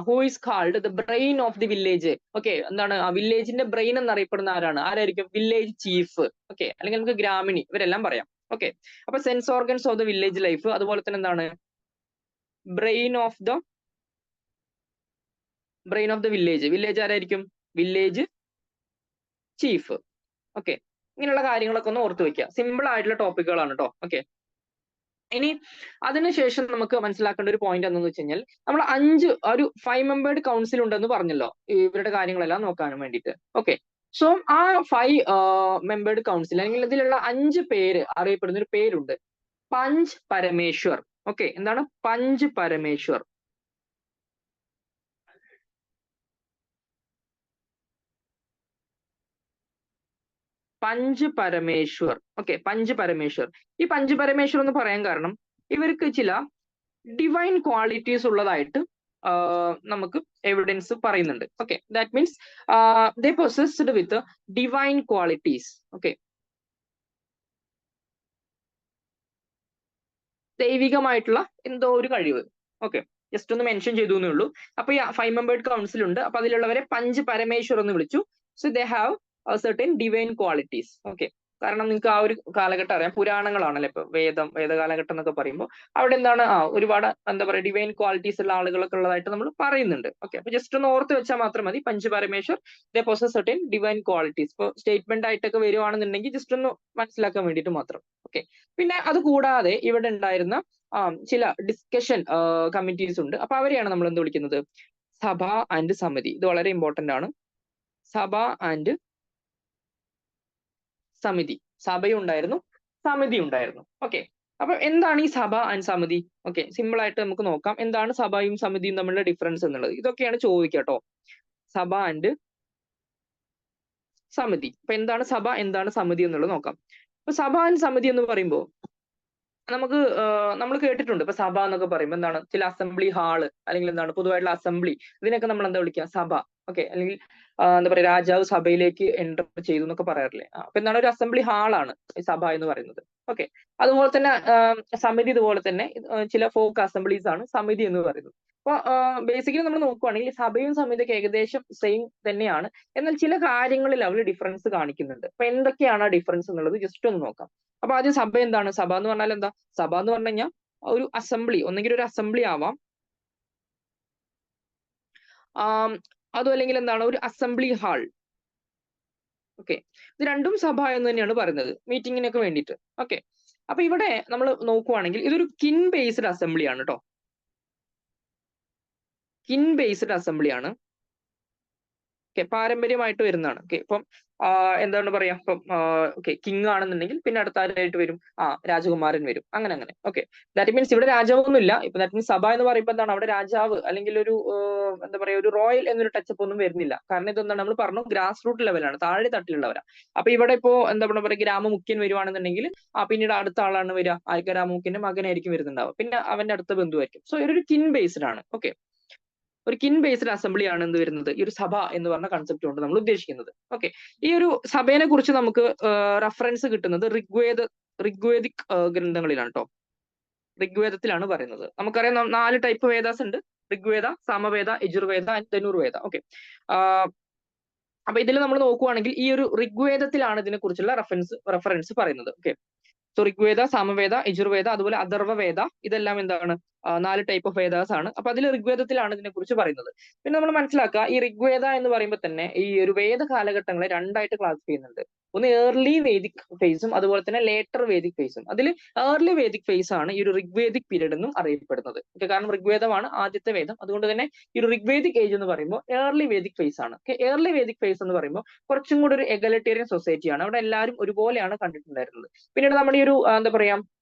who is called the brain of the village. Okay, എന്താണ്? വില്ലേജിന്റെ ബ്രെയിൻ എന്നറിയപ്പെടുന്ന ആരായിരിക്കും? Village chief. ഓക്കെ, അല്ലെങ്കിൽ നമുക്ക് ഗ്രാമിണി, ഇവരെല്ലാം പറയാം. ഓക്കെ. അപ്പൊ sense organs of the village life, അതുപോലെ തന്നെ എന്താണ്? Brain of the village. Village ആരായിരിക്കും? Village chief. ഓക്കെ. ഇങ്ങനെയുള്ള കാര്യങ്ങളൊക്കെ ഒന്ന് ഓർത്ത് വെക്കുക. സിമ്പിൾ ആയിട്ടുള്ള ടോപ്പിക്കുകളാണ് കേട്ടോ. ഓക്കെ. ഇനി അതിനുശേഷം നമുക്ക് മനസ്സിലാക്കേണ്ട ഒരു പോയിന്റ് എന്താണെന്ന് വെച്ച് കഴിഞ്ഞാൽ, നമ്മൾ 5 5 മെമ്പേർഡ് കൗൺസിൽ ഉണ്ടെന്ന് പറഞ്ഞല്ലോ ഇവരുടെ കാര്യങ്ങളെല്ലാം നോക്കാൻ വേണ്ടിയിട്ട്. ഓക്കെ. സോ ആ 5 മെമ്പേർഡ് കൗൺസിൽ അല്ലെങ്കിൽ ഇതിലുള്ള 5 പേര് അറിയപ്പെടുന്ന ഒരു പേരുണ്ട്, പഞ്ച് പരമേശ്വർ. ഓക്കെ. എന്താണ്? Punch Parameshwar. Punch Parameshwar. Okay, punch Parameshwar. ഈ പഞ്ച് പരമേശ്വർ എന്ന് പറയാൻ കാരണം ഇവർക്ക് ചില ഡിവൈൻ ക്വാളിറ്റീസ് ഉള്ളതായിട്ട് നമുക്ക് എവിഡൻസ് പറയുന്നുണ്ട്. Okay. That means they possessed with divine qualities. Okay, ദൈവികമായിട്ടുള്ള എന്തോ ഒരു കഴിവ്. ഓക്കെ, ജസ്റ്റ് ഒന്ന് മെൻഷൻ ചെയ്തു എന്നേ ഉള്ളൂ. അപ്പൊ ഈ 5 മെമ്പേർഡ് കൗൺസിൽ ഉണ്ട്. അപ്പൊ അതിലുള്ളവരെ പഞ്ച് പരമേശ്വർ എന്ന് വിളിച്ചു. So they have certain divine qualities. Okay. കാരണം നിങ്ങൾക്ക് ആ ഒരു കാലഘട്ടം അറിയാം, പുരാണങ്ങളാണല്ലോ. ഇപ്പൊ വേദകാലഘട്ടം എന്നൊക്കെ പറയുമ്പോൾ അവിടെ എന്താണ്? ഒരുപാട് എന്താ പറയുക, ഡിവൈൻ ക്വാളിറ്റീസ് ഉള്ള ആളുകളൊക്കെ ഉള്ളതായിട്ട് നമ്മൾ പറയുന്നുണ്ട്. ഓക്കെ. അപ്പൊ ജസ്റ്റ് ഒന്ന് ഓർത്ത് വെച്ചാൽ മാത്രം മതി. പഞ്ച് പരമേശ്വർ, ദേ പൊസസ് certain divine qualities. ഇപ്പൊ സ്റ്റേറ്റ്മെന്റ് ആയിട്ടൊക്കെ വരുവാണെന്നുണ്ടെങ്കിൽ ജസ്റ്റ് ഒന്ന് മനസ്സിലാക്കാൻ വേണ്ടിയിട്ട് മാത്രം. ഓക്കെ. പിന്നെ അത് കൂടാതെ ഇവിടെ ഉണ്ടായിരുന്ന ചില ഡിസ്കഷൻ കമ്മിറ്റീസ് ഉണ്ട്. അപ്പൊ അവരെയാണ് നമ്മൾ എന്ത് വിളിക്കുന്നത്? സഭ ആൻഡ് സമിതി. ഇത് വളരെ ഇമ്പോർട്ടന്റ് ആണ്. സഭ ആൻഡ് സമിതി. സഭയും ഉണ്ടായിരുന്നു, സമിതി ഉണ്ടായിരുന്നു. ഓക്കെ, അപ്പൊ എന്താണ് ഈ സഭ ആൻഡ് സമിതി? ഓക്കെ, സിമ്പിൾ ആയിട്ട് നമുക്ക് നോക്കാം എന്താണ് സഭയും സമിതിയും തമ്മിലുള്ള ഡിഫറൻസ് എന്നുള്ളത്. ഇതൊക്കെയാണ് ചോദിക്കുക കേട്ടോ. സഭ ആൻഡ് സമിതി. അപ്പൊ എന്താണ് സഭ, എന്താണ് സമിതി എന്നുള്ളത് നോക്കാം. അപ്പൊ സഭ ആൻഡ് സമിതി എന്ന് പറയുമ്പോൾ നമുക്ക് നമ്മൾ കേട്ടിട്ടുണ്ട്. ഇപ്പൊ സഭ എന്നൊക്കെ പറയുമ്പോൾ എന്താണ്, ചില അസംബ്ലി ഹാള് അല്ലെങ്കിൽ എന്താണ് പൊതുവായിട്ടുള്ള അസംബ്ലി, ഇതിനൊക്കെ നമ്മൾ എന്താ വിളിക്കുക, സഭ. ഓക്കെ, അല്ലെങ്കിൽ എന്താ പറയുക, രാജാവ് സഭയിലേക്ക് എൻ്റർ ചെയ്തു എന്നൊക്കെ പറയാറില്ലേ. അപ്പൊ എന്താണ്, ഒരു അസംബ്ലി ഹാളാണ് ഈ സഭ എന്ന് പറയുന്നത്. ഓക്കെ, അതുപോലെ തന്നെ സമിതി ഇതുപോലെ തന്നെ ചില ഫോക്ക് അസംബ്ലീസ് ആണ് സമിതി എന്ന് പറയുന്നത്. അപ്പൊ ബേസിക്കലി നമ്മൾ നോക്കുവാണെങ്കിൽ സഭയും സമിതിയൊക്കെ ഏകദേശം സെയിം തന്നെയാണ്. എന്നാൽ ചില കാര്യങ്ങളിൽ അവർ ഡിഫറൻസ് കാണിക്കുന്നുണ്ട്. അപ്പൊ എന്തൊക്കെയാണ് ആ ഡിഫറൻസ് എന്നുള്ളത് ജസ്റ്റ് ഒന്ന് നോക്കാം. അപ്പൊ ആദ്യം സഭ എന്താണ്? സഭ എന്ന് പറഞ്ഞാൽ എന്താ? സഭ എന്ന് പറഞ്ഞു കഴിഞ്ഞാൽ ഒരു അസംബ്ലി, ഒന്നെങ്കിൽ ഒരു അസംബ്ലി ആവാം, അതും അല്ലെങ്കിൽ എന്താണ്, ഒരു അസംബ്ലി ഹാൾ. ഓക്കെ, ഇത് രണ്ടും സഭ എന്ന് തന്നെയാണ് പറയുന്നത്, മീറ്റിങ്ങിനൊക്കെ വേണ്ടിയിട്ട്. ഓക്കെ, അപ്പൊ ഇവിടെ നമ്മൾ നോക്കുവാണെങ്കിൽ ഇതൊരു കിൻ ബേസ്ഡ് അസംബ്ലി ആണ് കേട്ടോ. കിൻ ബേസ്ഡ് അസംബ്ലി ആണ്. ഓക്കെ, പാരമ്പര്യമായിട്ട് വരുന്നതാണ്. ഓക്കെ, ഇപ്പം എന്താണ് പറയാ, ഇപ്പം ഓക്കെ, കിങ് ആണെന്നുണ്ടെങ്കിൽ പിന്നെ അടുത്ത ആരായിട്ട് വരും? രാജകുമാരൻ വരും. അങ്ങനെ അങ്ങനെ. ഓക്കെ, ദാറ്റ് മീൻസ് ഇവിടെ രാജാവൊന്നുമില്ല. ഇപ്പൊ ദാറ്റ് മീൻസ് സഭ എന്ന് പറയുമ്പോൾ എന്താണ്, അവിടെ രാജാവ് അല്ലെങ്കിൽ ഒരു എന്താ പറയാ, ഒരു റോയൽ എന്നൊരു ടച്ചപ്പ് ഒന്നും വരുന്നില്ല. കാരണം ഇതെന്താണ്, നമ്മൾ പറഞ്ഞു ഗ്രാസ് റൂട്ട് ലെവലാണ്, താഴെ തട്ടിലുള്ളവരാ. അപ്പൊ ഇവിടെ ഇപ്പോ എന്താ പറയുക, ഗ്രാമമുഖ്യൻ വരുവാണെന്നുണ്ടെങ്കിൽ പിന്നീട് അടുത്ത ആളാണ് വരിക, ഗ്രാമമുഖ്യന്റെ മകനായിരിക്കും വരുന്നുണ്ടാവുക, പിന്നെ അവന്റെ അടുത്ത ബന്ധുവായിരിക്കും. സോ ഇതൊരു കിൻ ബേസ്ഡ് ആണ്. ഓക്കെ, ഒരു കിൻ ബേസ്ഡ് അസംബ്ലി ആണ് എന്ത് വരുന്നത്, ഈ ഒരു സഭ എന്ന് പറഞ്ഞ കൺസെപ്റ്റ് കൊണ്ട് നമ്മൾ ഉദ്ദേശിക്കുന്നത്. ഓക്കെ, ഈ ഒരു സഭയെ കുറിച്ച് നമുക്ക് റെഫറൻസ് കിട്ടുന്നത് ഋഗ്വേദിക് ഗ്രന്ഥങ്ങളിലാണ് കേട്ടോ. ഋഗ്വേദത്തിലാണ് പറയുന്നത്. നമുക്കറിയാം 4 ടൈപ്പ് വേദാസ് ഉണ്ട്: ഋഗ്വേദ, സാമവേദ, യജുർവേദ ആൻഡ് ധനുർവേദ. ഓക്കെ, അപ്പൊ ഇതിൽ നമ്മൾ നോക്കുവാണെങ്കിൽ ഈ ഒരു ഋഗ്വേദത്തിലാണ് ഇതിനെ കുറിച്ചുള്ള റെഫറൻസ് പറയുന്നത്. ഓക്കെ, സോ ഋഗ്വേദ, സാമവേദ, യജുർവേദ, അതുപോലെ അഥർവവേദ, ഇതെല്ലാം എന്താണ് 4 ടൈപ്പ് ഓഫ് വേദാസ് ആണ്. അപ്പൊ അതിൽ ഋഗ്വേദത്തിലാണ് ഇതിനെ കുറിച്ച് പറയുന്നത്. പിന്നെ നമ്മൾ മനസ്സിലാക്കുക, ഈ ഋഗ്വേദ എന്ന് പറയുമ്പോൾ തന്നെ ഈ ഒരു വേദ കാലഘട്ടങ്ങളെ 2ആയിട്ട് ക്ലാസിഫൈ ചെയ്യുന്നുണ്ട്. ഒന്ന് ഏർലി വേദിക് ഫേസും അതുപോലെ തന്നെ ലേറ്റർ വേദിക് ഫേസും. അതിൽ ഏർലി വേദിക് ഫേസ് ആണ് ഈ ഒരു ഋഗ്വേദിക് പീരീഡ് എന്നും അറിയപ്പെടുന്നത്. കാരണം ഋഗ്വേദമാണ് ആദ്യത്തെ വേദം, അതുകൊണ്ട് തന്നെ ഈ ഒരു ഋഗ്വേദിക് ഏജ് എന്ന് പറയുമ്പോൾ ഏർലി വേദിക് ഫേസ് ആണ്. ഏർലി വേദിക് ഫേസ് എന്ന് പറയുമ്പോൾ കുറച്ചും കൂടി ഒരു എഗലിറ്റേറിയൻ സൊസൈറ്റിയാണ്. അവിടെ എല്ലാവരും ഒരുപോലെയാണ് കണ്ടിട്ടുണ്ടായിരുന്നത്. പിന്നീട് നമ്മുടെ ഈ ഒരു എന്താ പറയാ,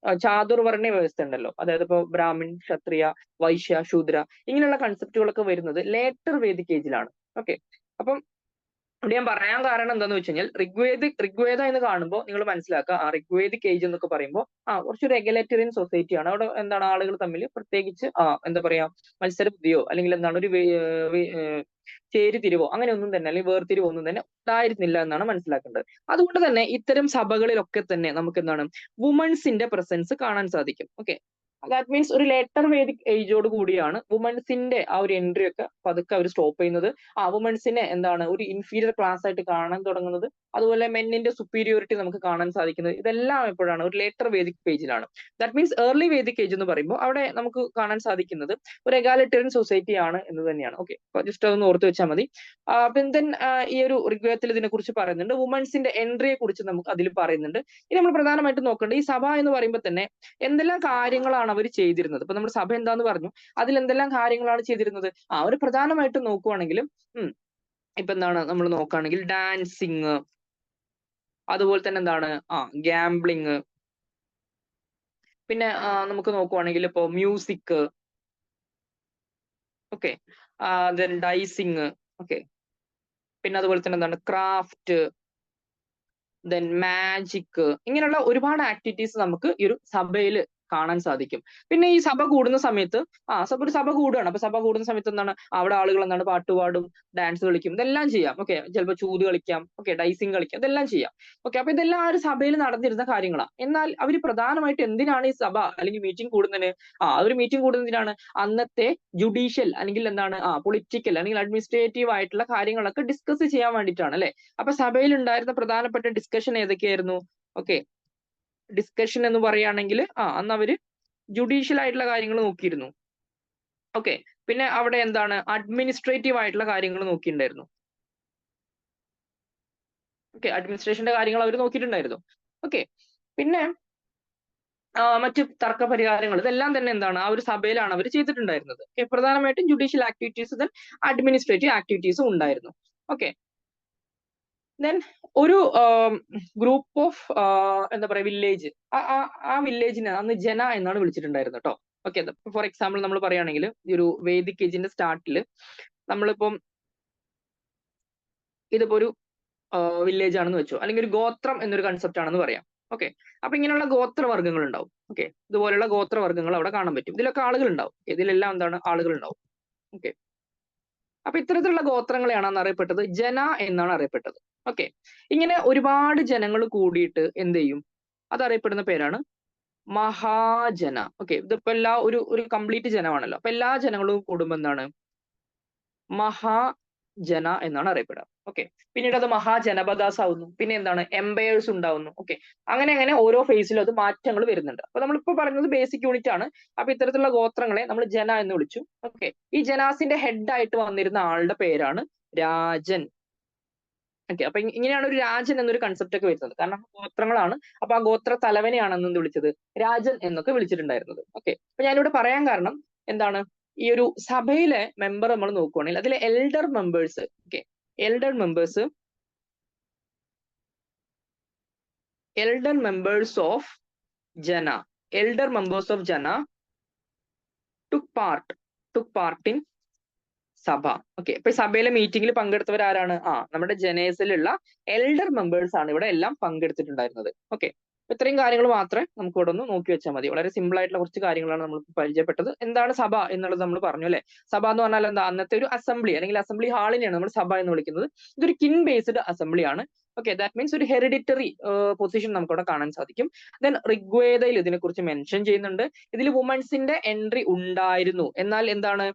ചാതുർവർണ്ണ വ്യവസ്ഥ ഉണ്ടല്ലോ, അതായത് ഇപ്പൊ ബ്രാഹ്മിൺ, ക്ഷത്രിയ, വൈശ്യ, ശൂദ്ര, ഇങ്ങനെയുള്ള കൺസെപ്റ്റുകളൊക്കെ വരുന്നത് ലേറ്റർ വേദിക് ഏജിലാണ്. ഓക്കെ, അപ്പം ഇവിടെ ഞാൻ പറയാൻ കാരണം എന്താന്ന് വെച്ച് കഴിഞ്ഞാൽ ഋഗ്വേദ എന്ന് കാണുമ്പോൾ നിങ്ങൾ മനസ്സിലാക്കുക, ഋഗ്വേദിക് ഏജ് എന്നൊക്കെ പറയുമ്പോൾ കുറച്ചൊരു എഗലിറ്റേറിയൻ സൊസൈറ്റി ആണ്. അവിടെ എന്താണ്, ആളുകൾ തമ്മിൽ പ്രത്യേകിച്ച് എന്താ പറയാ, മത്സര ബുദ്ധിയോ അല്ലെങ്കിൽ എന്താണ് ഒരു ചേരിതിരിവോ അങ്ങനെ ഒന്നും തന്നെ, അല്ലെങ്കിൽ വേർതിരിവോ ഒന്നും തന്നെ ഉണ്ടായിരുന്നില്ല എന്നാണ് മനസ്സിലാക്കേണ്ടത്. അതുകൊണ്ട് തന്നെ ഇത്തരം സഭകളിലൊക്കെ തന്നെ നമുക്ക് എന്താണ്, വുമൺസിന്റെ പ്രസൻസ് കാണാൻ സാധിക്കും. ഓക്കെ, ദാറ്റ് മീൻസ് ഒരു ലേറ്റർ വേദിക് ഏജോട് കൂടിയാണ് വുമൺസിന്റെ ആ ഒരു എൻട്രി ഒക്കെ പതുക്കെ അവർ സ്റ്റോപ്പ് ചെയ്യുന്നത്. വുമൺസിനെ എന്താണ്, ഒരു ഇൻഫീരിയർ ക്ലാസ് ആയിട്ട് കാണാൻ തുടങ്ങുന്നത്. അതുപോലെ മെന്നിന്റെ സുപ്പീരിയോറിറ്റി നമുക്ക് കാണാൻ സാധിക്കുന്നത്. ഇതെല്ലാം എപ്പോഴാണ്, ഒരു ലേറ്റർ വേദിക് പേജിലാണ്. That means early Vedic age എന്ന് പറയുമ്പോൾ അവിടെ നമുക്ക് കാണാൻ സാധിക്കുന്നത് ഒരു എഗാലിറ്റേറിയൻ സൊസൈറ്റി ആണ് എന്ന് തന്നെയാണ്. ഓക്കെ, ജസ്റ്റ് അതൊന്ന് ഓർത്ത് വെച്ചാൽ മതി. പിന്നെ ഈ ഒരു ഋഗ്വേദത്തിൽ ഇതിനെ കുറിച്ച് പറയുന്നുണ്ട്, വുമൺസിന്റെ എൻട്രിയെ കുറിച്ച് നമുക്ക് അതിൽ പറയുന്നുണ്ട്. ഇനി നമ്മൾ പ്രധാനമായിട്ടും നോക്കേണ്ടത്, ഈ സഭ എന്ന് പറയുമ്പോൾ തന്നെ എന്തെല്ലാം കാര്യങ്ങളാണ് അവർ ചെയ്തിരുന്നത്. ഇപ്പൊ നമ്മുടെ സഭ എന്താന്ന് പറഞ്ഞു, അതിൽ എന്തെല്ലാം കാര്യങ്ങളാണ് ചെയ്തിരുന്നത്. അവർ പ്രധാനമായിട്ടും നോക്കുവാണെങ്കിലും ഇപ്പൊ എന്താണ് നമ്മൾ നോക്കുകയാണെങ്കിൽ ഡാൻസിങ്, അതുപോലെ തന്നെ എന്താണ് ഗാംബ്ലിങ്, പിന്നെ നമുക്ക് നോക്കുവാണെങ്കിൽ ഇപ്പോ മ്യൂസിക്, ഓക്കെ, ദെൻ ഡൈസിങ്, ഓക്കെ, പിന്നെ അതുപോലെ തന്നെ എന്താണ് ക്രാഫ്റ്റ്, ദെൻ മാജിക്, ഇങ്ങനെയുള്ള ഒരുപാട് ആക്ടിവിറ്റീസ് നമുക്ക് ഈ ഒരു സഭയിൽ കാണാൻ സാധിക്കും. പിന്നെ ഈ സഭ കൂടുന്ന സമയത്ത് ഒരു സഭ കൂടുകയാണ്. അപ്പൊ സഭ കൂടുന്ന സമയത്ത് എന്താണ്, അവിടെ ആളുകൾ എന്താണ് പാട്ടുപാടും, ഡാൻസ് കളിക്കും, ഇതെല്ലാം ചെയ്യാം. ഓക്കെ, ചിലപ്പോൾ ചൂത് കളിക്കാം, ഓക്കെ, ഡൈസിങ് കളിക്കാം, ഇതെല്ലാം ചെയ്യാം. ഓക്കെ, അപ്പൊ ഇതെല്ലാം ആ ഒരു സഭയിൽ നടന്നിരുന്ന കാര്യങ്ങളാണ്. എന്നാൽ അവർ പ്രധാനമായിട്ട് എന്തിനാണ് ഈ സഭ അല്ലെങ്കിൽ മീറ്റിംഗ് കൂടുന്നതിന്? ഒരു മീറ്റിംഗ് കൂടുന്നതിനാണ് അന്നത്തെ ജുഡീഷ്യൽ അല്ലെങ്കിൽ എന്താണ് പൊളിറ്റിക്കൽ അല്ലെങ്കിൽ അഡ്മിനിസ്ട്രേറ്റീവ് ആയിട്ടുള്ള കാര്യങ്ങളൊക്കെ ഡിസ്കസ് ചെയ്യാൻ വേണ്ടിയിട്ടാണ് അല്ലെ. അപ്പൊ സഭയിൽ ഉണ്ടായിരുന്ന പ്രധാനപ്പെട്ട ഡിസ്കഷൻ ഏതൊക്കെയായിരുന്നു? ഓക്കെ, ഡിസ്കഷൻ എന്ന് പറയുകയാണെങ്കിൽ അന്ന് അവര് ജുഡീഷ്യൽ ആയിട്ടുള്ള കാര്യങ്ങൾ നോക്കിയിരുന്നു. ഓക്കെ, പിന്നെ അവിടെ എന്താണ്, അഡ്മിനിസ്ട്രേറ്റീവ് ആയിട്ടുള്ള കാര്യങ്ങൾ നോക്കിയിട്ടുണ്ടായിരുന്നു. ഓക്കെ, അഡ്മിനിസ്ട്രേഷന്റെ കാര്യങ്ങൾ അവർ നോക്കിയിട്ടുണ്ടായിരുന്നു. ഓക്കെ, പിന്നെ മറ്റ് തർക്ക പരിഹാരങ്ങൾ ഇതെല്ലാം തന്നെ എന്താണ് ആ ഒരു സഭയിലാണ് അവർ ചെയ്തിട്ടുണ്ടായിരുന്നത്. പ്രധാനമായിട്ടും ജുഡീഷ്യൽ ആക്ടിവിറ്റീസ് ദെൻ അഡ്മിനിസ്ട്രേറ്റീവ് ആക്ടിവിറ്റീസും ഉണ്ടായിരുന്നു. ഓക്കെ, ദെൻ ഒരു ഗ്രൂപ്പ് ഓഫ് എന്താ പറയാ വില്ലേജ്, ആ വില്ലേജിനെ അന്ന് ജന എന്നാണ് വിളിച്ചിട്ടുണ്ടായിരുന്നത് കേട്ടോ. ഓക്കെ, ഫോർ എക്സാമ്പിൾ നമ്മൾ പറയുകയാണെങ്കിൽ ഈ ഒരു വേദിക് ഏജിന്റെ സ്റ്റാർട്ടിൽ നമ്മളിപ്പം ഇതിപ്പോ ഒരു വില്ലേജ് ആണെന്ന് വെച്ചോ, അല്ലെങ്കിൽ ഒരു ഗോത്രം എന്നൊരു കൺസെപ്റ്റ് ആണെന്ന് പറയാം. ഓക്കെ, അപ്പൊ ഇങ്ങനെയുള്ള ഗോത്രവർഗ്ഗങ്ങൾ ഉണ്ടാവും. ഓക്കെ, ഇതുപോലെയുള്ള ഗോത്രവർഗ്ഗങ്ങൾ അവിടെ കാണാൻ പറ്റും. ഇതിലൊക്കെ ആളുകൾ ഉണ്ടാവും. ഇതിലെല്ലാം എന്താണ് ആളുകൾ ഉണ്ടാവും. ഓക്കെ, അപ്പൊ ഇത്തരത്തിലുള്ള ഗോത്രങ്ങളെയാണ് അന്ന് അറിയപ്പെട്ടത് ജന എന്നാണ് അറിയപ്പെട്ടത്. ഓക്കെ, ഇങ്ങനെ ഒരുപാട് ജനങ്ങൾ കൂടിയിട്ട് എന്ത് ചെയ്യും, അതറിയപ്പെടുന്ന പേരാണ് മഹാജന. ഓക്കെ, ഇതിപ്പോ എല്ലാ ഒരു കംപ്ലീറ്റ് ജനമാണല്ലോ. അപ്പൊ എല്ലാ ജനങ്ങളും കൂടുമ്പോ എന്താണ് മഹാജന എന്നാണ് അറിയപ്പെടുക. ഓക്കെ, പിന്നീട് അത് മഹാജനപദാസ് ആവുന്നു. പിന്നെ എന്താണ് എംപയേഴ്സ് ഉണ്ടാവുന്നു. ഓക്കെ, അങ്ങനെ അങ്ങനെ ഓരോ ഫേസിലും അത് മാറ്റങ്ങൾ വരുന്നുണ്ട്. അപ്പൊ നമ്മളിപ്പോ പറഞ്ഞത് ബേസിക് യൂണിറ്റ് ആണ്. അപ്പൊ ഇത്തരത്തിലുള്ള ഗോത്രങ്ങളെ നമ്മൾ ജന എന്ന് വിളിച്ചു. ഓക്കെ, ഈ ജനാസിന്റെ ഹെഡ് ആയിട്ട് വന്നിരുന്ന ആളുടെ പേരാണ് രാജൻ. ഓക്കെ, അപ്പൊ ഇങ്ങനെയാണ് ഒരു രാജൻ എന്നൊരു കൺസെപ്റ്റ് ഒക്കെ വരുന്നത്. കാരണം ഗോത്രങ്ങളാണ്. അപ്പൊ ആ ഗോത്ര തലവനെയാണ് അന്ന് വിളിച്ചത് രാജൻ എന്നൊക്കെ വിളിച്ചിട്ടുണ്ടായിരുന്നത്. ഓക്കെ, അപ്പൊ ഞാനിവിടെ പറയാൻ കാരണം എന്താണ്, ഈ ഒരു സഭയിലെ മെമ്പർ നമ്മൾ നോക്കുവാണെങ്കിൽ അതിലെ elder members, okay, elder members of ജന, എൽഡർ മെമ്പേഴ്സ് ഓഫ് ജന took part in സഭ. ഓക്കെ, ഇപ്പൊ സഭയിലെ മീറ്റിംഗിൽ പങ്കെടുത്തവർ ആരാണ്? നമ്മുടെ ജനേസിലുള്ള എൽഡർ മെമ്പേഴ്സ് ആണ് ഇവിടെ എല്ലാം പങ്കെടുത്തിട്ടുണ്ടായിരുന്നത്. ഓക്കെ, ഇത്രയും കാര്യങ്ങൾ മാത്രമേ നമുക്ക് ഇവിടെ ഒന്ന് നോക്കി വെച്ചാൽ മതി. വളരെ സിമ്പിൾ ആയിട്ടുള്ള കുറച്ച് കാര്യങ്ങളാണ് നമ്മൾ പരിചയപ്പെട്ടത്. എന്താണ് സഭ എന്നുള്ളത് നമ്മൾ പറഞ്ഞു അല്ലെ. സഭ എന്ന് പറഞ്ഞാൽ എന്താ, അന്നത്തെ ഒരു അസംബ്ലി അല്ലെങ്കിൽ അസംബ്ലി ഹാളിനെയാണ് നമ്മൾ സഭ എന്ന് വിളിക്കുന്നത്. ഇതൊരു കിൻ ബേസ്ഡ് അസംബ്ലി ആണ്. ഓക്കെ, ദാറ്റ് മീൻസ് ഒരു ഹെറിഡിറ്ററി പൊസിഷൻ നമുക്ക് അവിടെ കാണാൻ സാധിക്കും. ദെൻ ഋഗ്വേദയിൽ ഇതിനെക്കുറിച്ച് മെൻഷൻ ചെയ്യുന്നുണ്ട്. ഇതിൽ വുമൻസിന്റെ എൻട്രി ഉണ്ടായിരുന്നു. എന്നാൽ എന്താണ്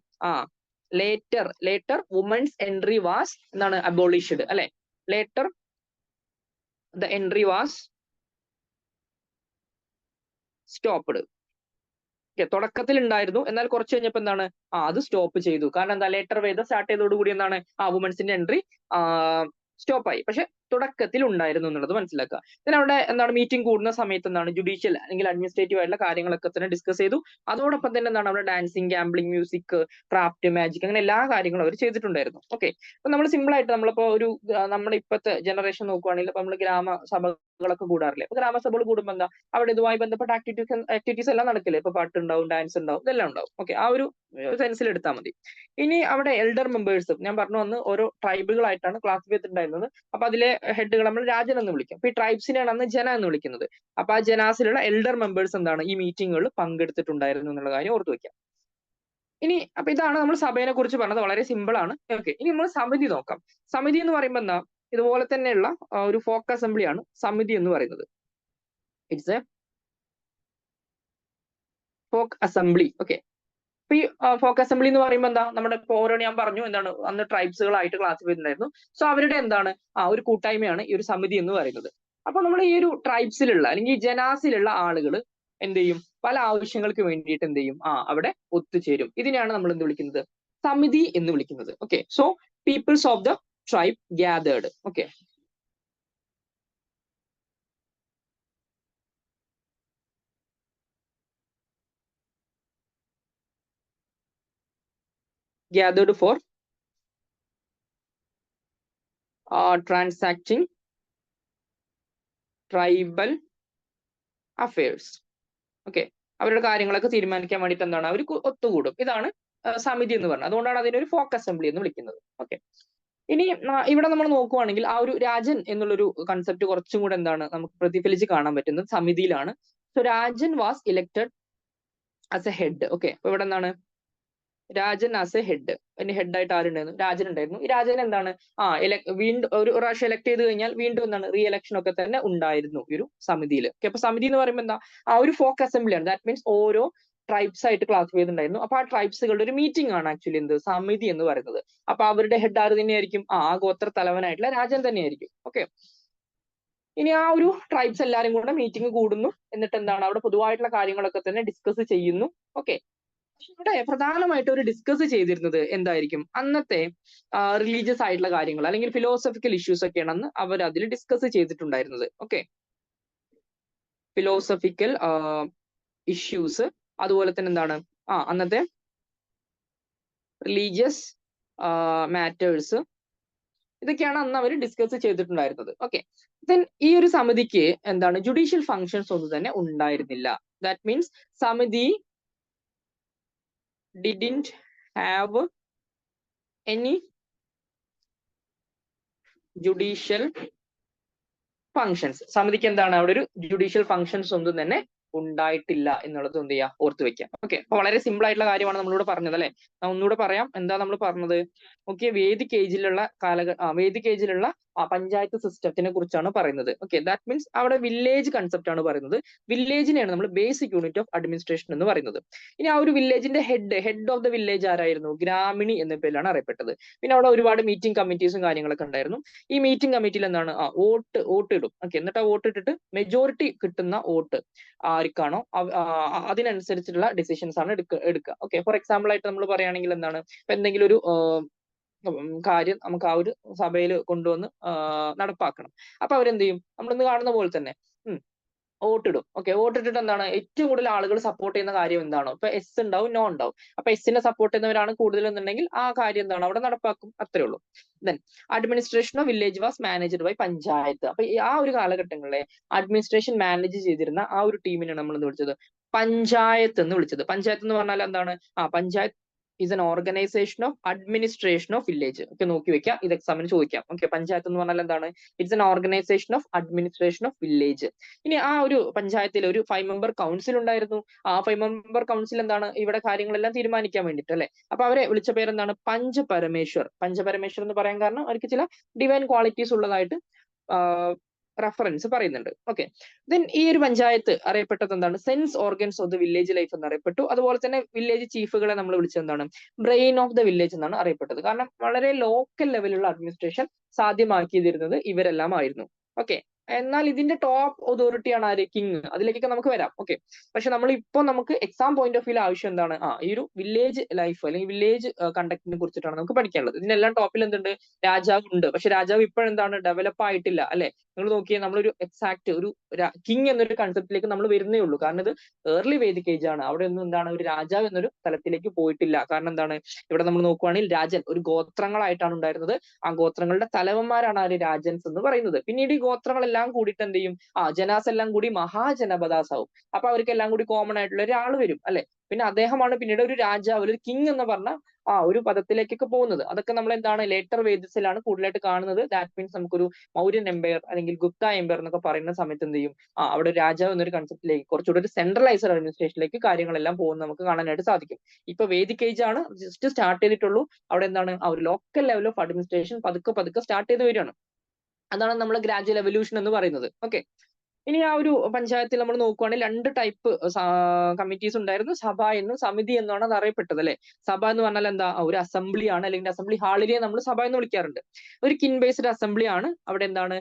ലേറ്റർ വുമൻസ് എൻട്രി വാസ് എന്താണ് അബോളിഷ്ഡ് അല്ലെ. Later the entry was stopped. തുടക്കത്തിൽ ഉണ്ടായിരുന്നു, എന്നാൽ കുറച്ച് കഴിഞ്ഞപ്പോ എന്താണ് അത് സ്റ്റോപ്പ് ചെയ്തു. കാരണം എന്താ, ലേറ്റർ വേദ സ്റ്റാർട്ട് ചെയ്തോടുകൂടി എന്താണ് വുമൻസിന്റെ എൻട്രി സ്റ്റോപ്പായി. പക്ഷെ തുടക്കത്തിൽ ഉണ്ടായിരുന്നു എന്നുള്ളത് മനസ്സിലാക്കുക. പിന്നെ അവിടെ എന്താണ് മീറ്റിംഗ് കൂടുന്ന സമയത്ത് എന്താണ് ജുഡീഷ്യൽ അല്ലെങ്കിൽ അഡ്മിനിസ്ട്രേറ്റീവ് ആയിട്ടുള്ള കാര്യങ്ങളൊക്കെ തന്നെ ഡിസ്കസ് ചെയ്തു. അതോടൊപ്പം തന്നെ എന്താണ് അവിടെ dancing, gambling, music, craft, magic, അങ്ങനെ എല്ലാ കാര്യങ്ങളും അവർ ചെയ്തിട്ടുണ്ടായിരുന്നു. ഓക്കെ, അപ്പൊ നമ്മൾ സിമ്പിൾ ആയിട്ട് നമ്മളിപ്പോ ഒരു നമ്മുടെ ഇപ്പോഴത്തെ ജനറേഷൻ നോക്കുവാണെങ്കിൽ ഇപ്പൊ നമ്മൾ ഗ്രാമസഭകളൊക്കെ കൂടാറില്ലേ. അപ്പൊ ഗ്രാമസഭകൾ കൂടുമ്പോൾ എന്താ അവിടെ ഇതുമായി ബന്ധപ്പെട്ട ആക്ടിവിറ്റീസ് എല്ലാം നടക്കില്ലേ. ഇപ്പൊ പാട്ട് ഉണ്ടാവും, ഡാൻസ് ഉണ്ടാവും, ഇതെല്ലാം ഉണ്ടാവും. ഓക്കെ, ആ ഒരു സെൻസിൽ എടുത്താൽ മതി. ഇനി അവിടെ എൽഡർ മെമ്പേഴ്സ് ഞാൻ പറഞ്ഞു വന്ന് ഓരോ ട്രൈബുകളായിട്ടാണ് ക്ലാസിഫൈ ചെയ്തിട്ടുണ്ടായിരുന്നത്. അപ്പൊ അതിലെ ഹെഡുകൾ നമ്മൾ രാജൻ എന്ന് വിളിക്കും. അപ്പൊ ഈ ട്രൈബ്സിനെയാണ് അന്ന് ജന എന്ന് വിളിക്കുന്നത്. അപ്പൊ ആ ജനാസിലുള്ള എൽഡർ മെമ്പേഴ്സ് എന്താണ് ഈ മീറ്റിങ്ങുകളിൽ പങ്കെടുത്തിട്ടുണ്ടായിരുന്നു എന്നുള്ള കാര്യം ഓർത്തു വെക്കാം. ഇനി അപ്പൊ ഇതാണ് നമ്മൾ സഭയെ കുറിച്ച് പറഞ്ഞത്. വളരെ സിമ്പിൾ ആണ്. ഓക്കെ, ഇനി നമ്മൾ സമിതി നോക്കാം. സമിതി എന്ന് പറയുമ്പോൾ എന്താ, ഇതുപോലെ തന്നെയുള്ള ഒരു ഫോക്ക് അസംബ്ലിയാണ് സമിതി എന്ന് പറയുന്നത്. It's A folk assembly. Okay, അപ്പൊ ഈ ഫോക്ക് അസംബ്ലി എന്ന് പറയുമ്പോൾ എന്താ, നമ്മുടെ ഇപ്പൊ ഓരോ ഞാൻ പറഞ്ഞു എന്താണ് അന്ന് ട്രൈബ്സുകളായിട്ട് ക്ലാസിഫൈ ചെയ്തിട്ടുണ്ടായിരുന്നു. സോ അവരുടെ എന്താണ് ഒരു കൂട്ടായ്മയാണ് ഈ ഒരു സമിതി എന്ന് പറയുന്നത്. അപ്പൊ നമ്മൾ ഈ ഒരു ട്രൈബ്സിലുള്ള അല്ലെങ്കിൽ ഈ ജനാസിലുള്ള ആളുകൾ എന്ത് ചെയ്യും, പല ആവശ്യങ്ങൾക്ക് വേണ്ടിയിട്ട് എന്ത് ചെയ്യും, അവിടെ ഒത്തുചേരും. ഇതിനെയാണ് നമ്മൾ എന്ത് വിളിക്കുന്നത്, സമിതി എന്ന് വിളിക്കുന്നത്. Okay, so people's of the tribe gathered. Okay, gathered for transacting tribal affairs. Okay, അവരുടെ കാര്യങ്ങളൊക്കെ തീരുമാനിക്കാൻ വേണ്ടിയിട്ട് എന്താണ് അവർ ഒത്തുകൂടും. ഇതാണ് സമിതി എന്ന് പറയുന്നത്. അതുകൊണ്ടാണ് അതിനൊരു ഫോക്ക് അസംബ്ലി എന്ന് വിളിക്കുന്നത്. ഓക്കെ, ഇനി ഇവിടെ നമ്മൾ നോക്കുവാണെങ്കിൽ ആ ഒരു രാജൻ എന്നുള്ളൊരു കൺസെപ്റ്റ് കുറച്ചും കൂടെ എന്താണ് നമുക്ക് പ്രതിഫലിച്ച് കാണാൻ പറ്റുന്നത് സമിതിയിലാണ്. So Rajan was elected as a head. Okay, അപ്പൊ ഇവിടെ എന്താണ് രാജൻ ആസ് എ ഹെഡ്. അതിന് ഹെഡ് ആയിട്ട് ആരുണ്ടായിരുന്നു, രാജൻ ഉണ്ടായിരുന്നു. ഈ രാജൻ എന്താണ് വീണ്ടും ഒരു പ്രാവശ്യം എലക്ട് ചെയ്ത് കഴിഞ്ഞാൽ വീണ്ടും എന്താണ് റീ എലക്ഷൻ ഒക്കെ തന്നെ ഉണ്ടായിരുന്നു ഈ ഒരു സമിതിയിൽ. ഓക്കെ, അപ്പൊ സമിതി എന്ന് പറയുമ്പോൾ എന്താ ഒരു ഫോക്ക് അസംബ്ലി ആണ്. ദാറ്റ് മീൻസ് ഓരോ ട്രൈബ്സ് ആയിട്ട് ക്ലാസിഫൈ ചെയ്തിട്ടുണ്ടായിരുന്നു. അപ്പൊ ആ ട്രൈബ്സുകളുടെ ഒരു മീറ്റിംഗ് ആണ് ആക്ച്വലി എന്ത് സമിതി എന്ന് പറയുന്നത്. അപ്പൊ അവരുടെ ഹെഡ് ആര് തന്നെയായിരിക്കും, ആ ഗോത്ര തലവനായിട്ടുള്ള രാജൻ തന്നെയായിരിക്കും. ഓക്കെ, ഇനി ആ ഒരു ട്രൈബ്സ് എല്ലാവരും കൂടെ മീറ്റിംഗ് കൂടുന്നു. എന്നിട്ട് എന്താണ് അവിടെ പൊതുവായിട്ടുള്ള കാര്യങ്ങളൊക്കെ തന്നെ ഡിസ്കസ് ചെയ്യുന്നു. ഓക്കെ, ഇവിടെ പ്രധാനമായിട്ട് ഒരു ഡിസ്കസ് ചെയ്തിരുന്നത് എന്തായിരിക്കും, അന്നത്തെ റിലീജിയസ് ആയിട്ടുള്ള കാര്യങ്ങൾ അല്ലെങ്കിൽ ഫിലോസഫിക്കൽ ഇഷ്യൂസ് ഒക്കെയാണ് അന്ന് അവർ അതിൽ ഡിസ്കസ് ചെയ്തിട്ടുണ്ടായിരുന്നത്. ഓക്കെ, ഫിലോസഫിക്കൽ ഇഷ്യൂസ്, അതുപോലെ തന്നെ എന്താണ് അന്നത്തെ റിലീജിയസ് മാറ്റേഴ്സ്, ഇതൊക്കെയാണ് അന്ന് അവർ ഡിസ്കസ് ചെയ്തിട്ടുണ്ടായിരുന്നത്. ഓക്കെ, ദെൻ ഈ ഒരു സമിതിക്ക് എന്താണ് ജുഡീഷ്യൽ ഫങ്ഷൻസ് ഒന്നും തന്നെ ഉണ്ടായിരുന്നില്ല. ദാറ്റ് മീൻസ് സമിതി didn't have any judicial functions. സമിതിക്ക് എന്താണ് അവിടെ ഒരു ജുഡീഷ്യൽ ഫങ്ഷൻസ് ഒന്നും തന്നെ ഉണ്ടായിട്ടില്ല എന്നുള്ളത് എന്ത് ചെയ്യുക, ഓർത്ത് വെക്കാം. ഓക്കെ, അപ്പൊ വളരെ സിമ്പിൾ ആയിട്ടുള്ള കാര്യമാണ് നമ്മളിവിടെ പറഞ്ഞത് അല്ലെ. ഞാൻ ഒന്നുകൂടെ പറയാം എന്താ നമ്മൾ പറഞ്ഞത്. ഓക്കെ, വേദിക് ഏജിലുള്ള വേദിക് ഏജിലുള്ള പഞ്ചായത്ത് സിസ്റ്റത്തിനെ കുറിച്ചാണ് പറയുന്നത്. ഓക്കെ, ദാറ്റ് മീൻസ് അവിടെ വില്ലേജ് കൺസെപ്റ്റ് ആണ് പറയുന്നത്. വില്ലേജിനെയാണ് നമ്മൾ ബേസിക് യൂണിറ്റ് ഓഫ് അഡ്മിനിസ്ട്രേഷൻ എന്ന് പറയുന്നത്. ഇനി ആ ഒരു വില്ലേജിന്റെ ഹെഡ് ഓഫ് ദ വില്ലേജ് ആരായിരുന്നു? ഗ്രാമിണി എന്ന പേരിലാണ് അറിയപ്പെട്ടത്. പിന്നെ അവിടെ ഒരുപാട് മീറ്റിംഗ് കമ്മിറ്റീസും കാര്യങ്ങളൊക്കെ ഉണ്ടായിരുന്നു. ഈ മീറ്റിംഗ് കമ്മിറ്റിയിൽ എന്താണ് വോട്ട് ഇടും. ഓക്കെ, എന്നിട്ട് ആ വോട്ട് ഇട്ടിട്ട് മെജോറിറ്റി കിട്ടുന്ന വോട്ട് ആർക്കാണോ അതിനനുസരിച്ചുള്ള ഡിസിഷൻസ് ആണ് എടുക്കുക. ഓക്കെ, ഫോർ എക്സാമ്പിൾ ആയിട്ട് നമ്മൾ പറയുകയാണെങ്കിൽ എന്താണ്, ഇപ്പൊ എന്തെങ്കിലും ഒരു കാര്യം നമുക്ക് ആ ഒരു സഭയിൽ കൊണ്ടുവന്ന് നടപ്പാക്കണം. അപ്പൊ അവരെന്ത് ചെയ്യും, നമ്മളിന്ന് കാണുന്ന പോലെ തന്നെ വോട്ടിടും. ഓക്കെ, വോട്ടിട്ടിട്ട് എന്താണ് ഏറ്റവും കൂടുതൽ ആളുകൾ സപ്പോർട്ട് ചെയ്യുന്ന കാര്യം എന്താണോ, ഇപ്പൊ എസ് ഉണ്ടാവും, നോ ഉണ്ടാവും. അപ്പൊ എസിനെ സപ്പോർട്ട് ചെയ്യുന്നവരാണ് കൂടുതൽ എന്നുണ്ടെങ്കിൽ ആ കാര്യം എന്താണ് അവിടെ നടപ്പാക്കും, അത്രേ ഉള്ളൂ. Then administration of village was managed by panchayat. അപ്പൊ ആ ഒരു കാലഘട്ടങ്ങളിലെ അഡ്മിനിസ്ട്രേഷൻ മാനേജ് ചെയ്തിരുന്ന ആ ഒരു ടീമിനെയാണ് നമ്മൾ എന്ന് വിളിച്ചത് പഞ്ചായത്ത് എന്ന് വിളിച്ചത്. പഞ്ചായത്ത് എന്ന് പറഞ്ഞാൽ എന്താണ്, panchayat is an organization of administration of village. ഒക്കെ നോക്കി വെക്കാം, ഇത് എക്സാമിന് ചോദിക്കാം. ഓക്കെ, പഞ്ചായത്ത് എന്ന് പറഞ്ഞാൽ എന്താണ്, it's an organization of administration of village. ഇനി ആ ഒരു പഞ്ചായത്തിൽ ഒരു 5 മെമ്പർ കൗൺസിൽ ഉണ്ടായിരുന്നു. ആ 5 മെമ്പർ കൗൺസിൽ എന്താണ് ഇവിടെ കാര്യങ്ങളെല്ലാം തീരുമാനിക്കാൻ വേണ്ടിയിട്ട് അല്ലെ. അപ്പൊ അവരെ വിളിച്ച പേരെന്താണ്, പഞ്ചപരമേശ്വർ. പഞ്ചപരമേശ്വർ എന്ന് പറയാൻ കാരണം അവർക്ക് ചില ഡിവൈൻ ക്വാളിറ്റീസ് ഉള്ളതായിട്ട് റെഫറൻസ് പറയുന്നുണ്ട്. ഓക്കെ, ദെൻ ഈ ഒരു പഞ്ചായത്ത് അറിയപ്പെട്ടത് എന്താണ്, sense organs of the village life എന്നറിയപ്പെട്ടു. അതുപോലെ തന്നെ വില്ലേജ് ചീഫുകളെ നമ്മൾ വിളിച്ചത് എന്താണ്, ബ്രെയിൻ ഓഫ് ദ വില്ലേജ് എന്നാണ് അറിയപ്പെട്ടത്. കാരണം വളരെ ലോക്കൽ ലെവലിലുള്ള അഡ്മിനിസ്ട്രേഷൻ സാധ്യമാക്കിയിരുന്നത് ഇവരെല്ലാം ആയിരുന്നു. ഓക്കെ, എന്നാൽ ഇതിന്റെ ടോപ്പ് അതോറിറ്റിയാണ് ആര്, കിങ്. അതിലേക്കൊക്കെ നമുക്ക് വരാം. ഓക്കെ, പക്ഷെ നമ്മൾ ഇപ്പോൾ നമുക്ക് എക്സാം പോയിന്റ് ഓഫ് വ്യൂ ആവശ്യം എന്താണ്, ഈ ഒരു വില്ലേജ് ലൈഫ് അല്ലെങ്കിൽ വില്ലേജ് കണ്ടക്ടിനെ കുറിച്ചിട്ടാണ് നമുക്ക് പഠിക്കാനുള്ളത്. ഇതിനെല്ലാം ടോപ്പിൽ എന്തുണ്ട്, രാജാവ് ഉണ്ട്. പക്ഷെ രാജാവ് ഇപ്പോഴെന്താണ് ഡെവലപ്പ് ആയിട്ടില്ല അല്ലെ. നിങ്ങൾ നോക്കിയേ, നമ്മളൊരു എക്സാക്ട് ഒരു കിങ് എന്നൊരു കൺസെപ്റ്റിലേക്ക് നമ്മൾ വരുന്നേ ഉള്ളൂ. കാരണം ഇത് ഏർലി വേദിക് ഏജ് ആണ്. അവിടെ ഒന്നും എന്താണ് ഒരു രാജാവ് എന്നൊരു തലത്തിലേക്ക് പോയിട്ടില്ല. കാരണം എന്താണ്, ഇവിടെ നമ്മൾ നോക്കുവാണെങ്കിൽ രാജൻ ഒരു ഗോത്രങ്ങളായിട്ടാണ് ഉണ്ടായിരുന്നത്. ആ ഗോത്രങ്ങളുടെ തലവന്മാരാണ് ആര്, രാജൻസ് എന്ന് പറയുന്നത്. പിന്നീട് ഈ ഗോത്രങ്ങളെല്ലാം കൂടിയിട്ട് എന്ത് ചെയ്യും, ജനാസ് എല്ലാം കൂടി മഹാജനപദാസ് ആവും. അപ്പൊ അവർക്ക് എല്ലാം കൂടി കോമൺ ആയിട്ടുള്ള ഒരാൾ വരും അല്ലെ. പിന്നെ അദ്ദേഹമാണ് പിന്നീട് ഒരു രാജാവ്, ഒരു കിങ് എന്ന് പറഞ്ഞ ഒരു പദത്തിലേക്കൊക്കെ പോകുന്നത്. അതൊക്കെ നമ്മൾ എന്താണ് ലേറ്റർ വേദിസിലാണ് കൂടുതലായിട്ട് കാണുന്നത്. ദാറ്റ് മീൻസ് നമുക്കൊരു മൗര്യൻ എംപയർ അല്ലെങ്കിൽ ഗുപ്ത എംപയർ എന്നൊക്കെ പറയുന്ന സമയത്ത് എന്ത് ചെയ്യും, അവിടെ രാജാവ് എന്നൊരു കൺസെപ്റ്റിലേക്ക് കുറച്ചുകൂടി ഒരു സെൻട്രലൈസ്ഡ് അഡ്മിനിസ്ട്രേഷനിലേക്ക് കാര്യങ്ങളെല്ലാം പോകുന്നത് നമുക്ക് കാണാനായിട്ട് സാധിക്കും. ഇപ്പൊ വേദിക് ഏജ് ആണ് ജസ്റ്റ് സ്റ്റാർട്ട് ചെയ്തിട്ടുള്ളൂ. അവിടെ എന്താണ് ആ ഒരു ലോക്കൽ ലെവൽ ഓഫ് അഡ്മിനിസ്ട്രേഷൻ പതുക്കെ പതുക്കെ സ്റ്റാർട്ട് ചെയ്ത് വരികയാണ്. അതാണ് നമ്മൾ ഗ്രാജുവൽ എവല്യൂഷൻ എന്ന് പറയുന്നത്. ഓക്കെ, ഇനി ആ ഒരു പഞ്ചായത്തിൽ നമ്മൾ നോക്കുവാണെങ്കിൽ 2 ടൈപ്പ് കമ്മിറ്റീസ് ഉണ്ടായിരുന്നു, സഭ എന്നും സമിതി എന്നാണ് അത് അറിയപ്പെട്ടത് അല്ലെ. സഭ എന്ന് പറഞ്ഞാൽ എന്താ, ഒരു അസംബ്ലി ആണ്, അല്ലെങ്കിൽ അസംബ്ലി ഹാളിനെ നമ്മൾ സഭ എന്ന് വിളിക്കാറുണ്ട്. ഒരു കിൻ ബേസ്ഡ് അസംബ്ലി ആണ്. അവിടെ എന്താണ്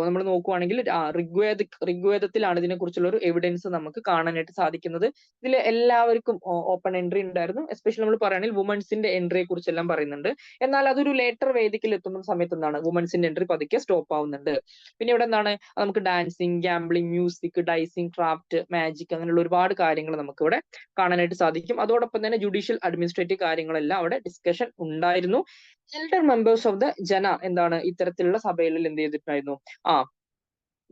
നമ്മൾ നോക്കുവാണെങ്കിൽ ഋഗ്വേദത്തിലാണ് ഇതിനെ കുറിച്ചുള്ള ഒരു എവിഡൻസ് നമുക്ക് കാണാനായിട്ട് സാധിക്കുന്നത്. ഇതിൽ എല്ലാവർക്കും ഓപ്പൺ എൻട്രി ഉണ്ടായിരുന്നു. എസ്പെഷ്യലി നമ്മൾ പറയുകയാണെങ്കിൽ വുമൻസിന്റെ എൻട്രിയെ കുറിച്ചെല്ലാം പറയുന്നുണ്ട്. എന്നാൽ അതൊരു ലേറ്റർ വേദിക്കിൽ എത്തുന്ന സമയത്ത് എന്താണ്, വുമൻസിന്റെ എൻട്രി പതുക്കെ സ്റ്റോപ്പ് ആവുന്നുണ്ട്. പിന്നെ ഇവിടെ എന്താണ്, നമുക്ക് dancing, gambling, music, dicing, craft, magic അങ്ങനെയുള്ള ഒരുപാട് കാര്യങ്ങൾ നമുക്ക് ഇവിടെ കാണാനായിട്ട് സാധിക്കും. അതോടൊപ്പം തന്നെ ജുഡീഷ്യൽ അഡ്മിനിസ്ട്രേറ്റീവ് കാര്യങ്ങളെല്ലാം അവിടെ ഡിസ്കഷൻ ഉണ്ടായിരുന്നു. എൽഡർ മെമ്പേഴ്സ് ഓഫ് ദ ജന എന്താണ് ഇത്തരത്തിലുള്ള സഭകളിൽ എന്ത് ചെയ്തിട്ടുണ്ടായിരുന്നു,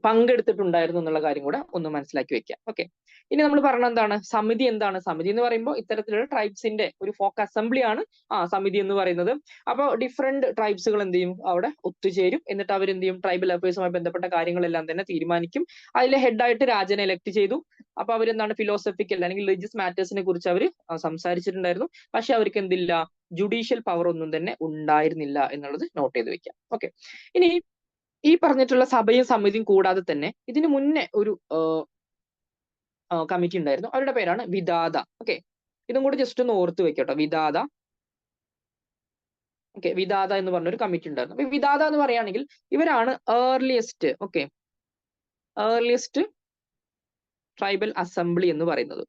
പങ്കെടുത്തിട്ടുണ്ടായിരുന്നു എന്നുള്ള കാര്യം കൂടെ ഒന്ന് മനസ്സിലാക്കി വെക്കാം. ഓക്കെ, ഇനി നമ്മൾ പറഞ്ഞ എന്താണ്, സമിതി എന്താണ്. സമിതി എന്ന് പറയുമ്പോൾ ഇത്തരത്തിലുള്ള ട്രൈബ്സിന്റെ ഒരു ഫോക്ക് അസംബ്ലി ആണ് സമിതി എന്ന് പറയുന്നത്. അപ്പോൾ ഡിഫറെന്റ് ട്രൈബ്സുകൾ എന്ത് ചെയ്യും, അവിടെ ഒത്തുചേരും. എന്നിട്ട് അവരെന്ത് ചെയ്യും, ട്രൈബൽ അഫയേഴ്സുമായി ബന്ധപ്പെട്ട കാര്യങ്ങളെല്ലാം തന്നെ തീരുമാനിക്കും. അതിലെ ഹെഡായിട്ട് രാജനെ എലക്ട് ചെയ്തു. അപ്പൊ അവരെന്താണ് ഫിലോസഫിക്കൽ അല്ലെങ്കിൽ റിലീജിയസ് മാറ്റേഴ്സിനെ കുറിച്ച് അവർ സംസാരിച്ചിട്ടുണ്ടായിരുന്നു. പക്ഷെ അവർക്ക് എന്തില്ല, ജുഡീഷ്യൽ പവർ ഒന്നും തന്നെ ഉണ്ടായിരുന്നില്ല എന്നുള്ളത് നോട്ട് ചെയ്ത് വെക്കാം. ഓക്കെ, ഇനി ഈ പറഞ്ഞിട്ടുള്ള സഭയും സമിതിയും കൂടാതെ തന്നെ ഇതിനു മുന്നേ ഒരു കമ്മിറ്റി ഉണ്ടായിരുന്നു. അവരുടെ പേരാണ് വിധാത. ഓക്കെ, ഇതും കൂടി ജസ്റ്റ് ഒന്ന് ഓർത്ത് വെക്കട്ടോ, വിധാത. ഓക്കെ, വിധാത എന്ന് പറഞ്ഞൊരു കമ്മിറ്റി ഉണ്ടായിരുന്നു. അപ്പൊ വിധാത എന്ന് പറയുകയാണെങ്കിൽ ഇവരാണ് ഏർലിയസ്റ്റ് ട്രൈബൽ അസംബ്ലി എന്ന് പറയുന്നത്.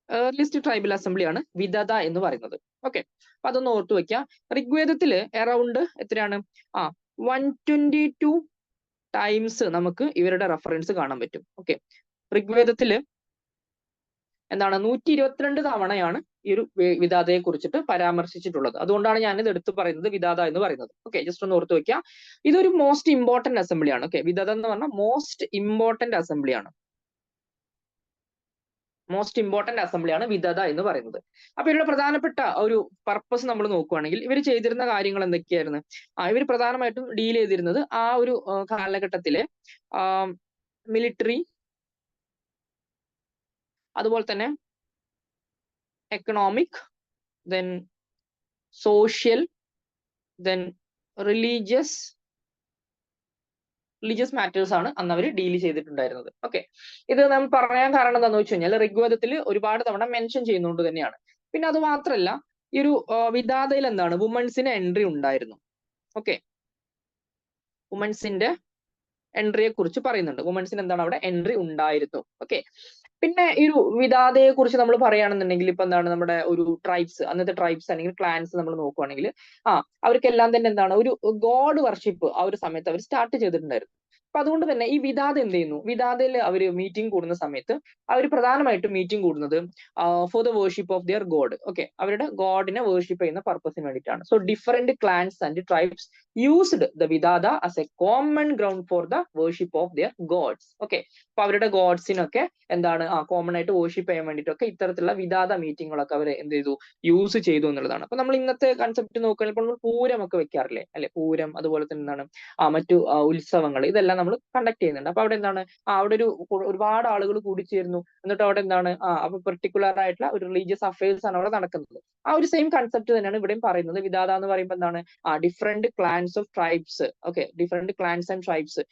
ഏർലിയസ്റ്റ് ട്രൈബൽ അസംബ്ലിയാണ് വിധാത എന്ന് പറയുന്നത്. ഓക്കെ, അപ്പൊ അതൊന്ന് ഓർത്ത് വെക്കാം. ഋഗ്വേദത്തില് അറൌണ്ട് എത്രയാണ് 122 ടൈംസ് നമുക്ക് ഇവരുടെ റെഫറൻസ് കാണാൻ പറ്റും. ഓക്കെ, ഋഗ്വേദത്തില് എന്താണ് 122 തവണയാണ് ഈ ഒരു വിധാതയെ കുറിച്ചിട്ട് പരാമർശിച്ചിട്ടുള്ളത്. അതുകൊണ്ടാണ് ഞാൻ ഇത് എടുത്തു പറയുന്നത് വിധാത എന്ന് പറയുന്നത്. ഓക്കെ, ജസ്റ്റ് ഒന്ന് ഓർത്ത് വെക്കുക. ഇതൊരു മോസ്റ്റ് ഇമ്പോർട്ടന്റ് അസംബ്ലി ആണ്. ഓക്കെ, വിധാത എന്ന് പറഞ്ഞാൽ മോസ്റ്റ് ഇമ്പോർട്ടന്റ് അസംബ്ലി ആണ്. മോസ്റ്റ് ഇമ്പോർട്ടന്റ് അസംബ്ലിയാണ് വിധാത എന്ന് പറയുന്നത്. അപ്പൊ ഇവരുടെ പ്രധാനപ്പെട്ട ഒരു പർപ്പസ് നമ്മൾ നോക്കുകയാണെങ്കിൽ ഇവർ ചെയ്തിരുന്ന കാര്യങ്ങൾ എന്തൊക്കെയായിരുന്നു? ഇവർ പ്രധാനമായിട്ടും ഡീൽ ചെയ്തിരുന്നത് ആ ഒരു കാലഘട്ടത്തിലെ മിലിറ്ററി, അതുപോലെ തന്നെ economic, then social, then religious matters ആണ് അന്ന് അവർ ഡീൽ ചെയ്തിട്ടുണ്ടായിരുന്നത്. ഓക്കെ, ഇത് നമ്മൾ പറയാൻ കാരണം എന്താണെന്ന് വെച്ച് കഴിഞ്ഞാൽ ഋഗ്വേദത്തിൽ ഒരുപാട് തവണ മെൻഷൻ ചെയ്യുന്നതുകൊണ്ട് തന്നെയാണ്. പിന്നെ അത് മാത്രമല്ല, ഈ ഒരു വിധാതയിൽ എന്താണ് വുമൻസിന് എൻട്രി ഉണ്ടായിരുന്നു. ഓക്കെ, വുമൻസിന്റെ എൻട്രിയെ കുറിച്ച് പറയുന്നുണ്ട്. വുമൻസിന് എന്താണ് അവിടെ എൻട്രി ഉണ്ടായിരുന്നു. ഓക്കെ, പിന്നെ ഈ ഒരു വിധാതയെ കുറിച്ച് നമ്മൾ പറയുകയാണെന്നുണ്ടെങ്കിൽ ഇപ്പൊ എന്താണ് നമ്മുടെ ഒരു ട്രൈബ്സ്, അന്നത്തെ ട്രൈബ്സ് അല്ലെങ്കിൽ ക്ലാൻസ് നമ്മൾ നോക്കുവാണെങ്കിൽ അവർക്കെല്ലാം തന്നെ എന്താണ് ഒരു ഗോഡ് വർഷിപ്പ് ആ ഒരു സമയത്ത് അവർ സ്റ്റാർട്ട് ചെയ്തിട്ടുണ്ടായിരുന്നു. അപ്പൊ അതുകൊണ്ട് തന്നെ ഈ വിധാത എന്ത് ചെയ്യുന്നു, വിധാതയിൽ അവർ മീറ്റിംഗ് കൂടുന്ന സമയത്ത് അവർ പ്രധാനമായിട്ടും മീറ്റിംഗ് കൂടുന്നത് for the worship of their god. Okay, അവരുടെ ഗോഡിനെ വേർഷിപ്പ് ചെയ്യുന്ന പർപ്പസിന് വേണ്ടിയിട്ടാണ്. So different clans and tribes used the Vidatha as a common ground for the worship of their gods. Okay, അപ്പൊ അവരുടെ ഗോഡ്സിനൊക്കെ എന്താണ് കോമൺ ആയിട്ട് വേർഷിപ്പ് ചെയ്യാൻ വേണ്ടിയിട്ടൊക്കെ ഇത്തരത്തിലുള്ള വിധാത മീറ്റിങ്ങുകളൊക്കെ അവർ എന്ത് ചെയ്തു, യൂസ് ചെയ്തു എന്നുള്ളതാണ്. അപ്പൊ നമ്മൾ ഇന്നത്തെ കൺസെപ്റ്റ് നോക്കുകയാണെങ്കിൽ ഇപ്പോൾ നമ്മൾ പൂരം ഒക്കെ വെക്കാറില്ലേ, അല്ലെ? പൂരം, അതുപോലെ തന്നെ എന്താണ് മറ്റു ഉത്സവങ്ങൾ, ഇതെല്ലാം നമ്മൾ കണ്ടക്ട് ചെയ്യുന്നുണ്ട്. അപ്പൊ അവിടെ എന്താണ് അവിടെ ഒരുപാട് ആളുകൾ കൂടിച്ചേരുന്നു. എന്നിട്ട് അവിടെ എന്താണ് അപ്പൊ പെർട്ടിക്കുലർ ആയിട്ടുള്ള ഒരു റിലീജിയസ് അഫയേഴ്സ് ആണ് അവിടെ നടക്കുന്നത്. ആ ഒരു സെയിം കൺസെപ്റ്റ് തന്നെയാണ് ഇവിടെയും പറയുന്നത്. വിധാത എന്ന് പറയുമ്പോൾ എന്താണ് different clans of tribes, okay, different clans and tribes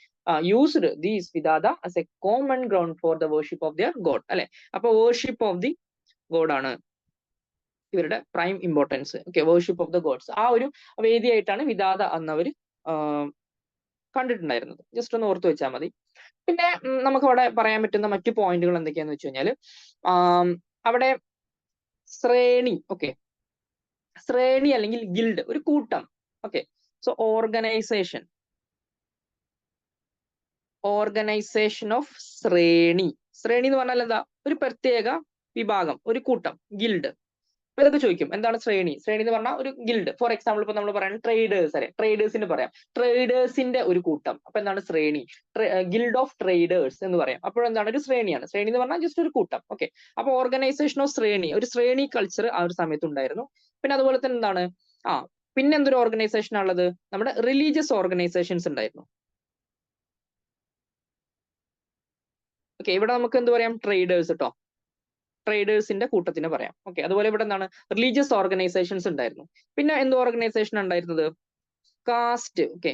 used these vidada as a common ground for the worship of their god. അല്ലെ? അപ്പൊ worship of the god ആണ് ഇവരുടെ prime importance. Okay, worship of the gods ആ ഒരു വേദിയായിട്ടാണ് Vidhata അന്നവർ കണ്ടിട്ടുണ്ടായിരുന്നത്. Just ഒന്ന് ഓർത്ത് വെച്ചാൽ മതി. പിന്നെ നമുക്ക് അവിടെ പറയാൻ പറ്റുന്ന മറ്റു പോയിന്റുകൾ എന്തൊക്കെയാന്ന് വെച്ച് കഴിഞ്ഞാൽ അവിടെ ശ്രേണി, ഓക്കെ, ശ്രേണി അല്ലെങ്കിൽ ഗിൽഡ്, ഒരു കൂട്ടം. ഓക്കെ, സോ ഓർഗനൈസേഷൻ ഓഫ് ശ്രേണി. ശ്രേണി എന്ന് പറഞ്ഞാൽ എന്താ? ഒരു പ്രത്യേക വിഭാഗം, ഒരു കൂട്ടം, ഗിൽഡ്. അപ്പൊ ഇതൊക്കെ ചോദിക്കും, എന്താണ് ശ്രേണി? ശ്രേണി എന്ന് പറഞ്ഞാൽ ഒരു ഗിൽഡ്. ഫോർ എക്സാമ്പിൾ ഇപ്പൊ നമ്മൾ പറയുന്നത് ട്രേഡേഴ്സ്, അല്ലെ? ട്രേഡേഴ്സിന് പറയാം ട്രേഡേഴ്സിന്റെ ഒരു കൂട്ടം. അപ്പൊ എന്താണ് ശ്രേണി? ഗിൽഡ് ഓഫ് ട്രേഡേഴ്സ് എന്ന് പറയാം. അപ്പോഴെന്താണ് ഒരു ശ്രേണിയാണ്. ശ്രേണി എന്ന് പറഞ്ഞാൽ ജസ്റ്റ് ഒരു കൂട്ടം. ഓക്കെ, അപ്പൊ ഓർഗനൈസേഷൻ ഓഫ് ശ്രേണി, ഒരു ശ്രേണി കൾച്ചർ ആ ഒരു സമയത്ത് ഉണ്ടായിരുന്നു. പിന്നെ അതുപോലെ തന്നെ എന്താണ് പിന്നെ എന്തൊരു ഓർഗനൈസേഷൻ ഉള്ളത്? നമ്മുടെ റിലീജിയസ് ഓർഗനൈസേഷൻസ് ഉണ്ടായിരുന്നു. ഓക്കെ, ഇവിടെ നമുക്ക് എന്ത് പറയാം? ട്രേഡേഴ്സ് കേട്ടോ, ട്രേഡേഴ്സിന്റെ കൂട്ടത്തിന് പറയാം. ഓക്കെ, അതുപോലെ ഇവിടെ എന്താണ് റിലീജിയസ് ഓർഗനൈസേഷൻസ് ഉണ്ടായിരുന്നു. പിന്നെ എന്ത് ഓർഗനൈസേഷൻ ഉണ്ടായിരുന്നത്? കാസ്റ്റ്. ഓക്കെ,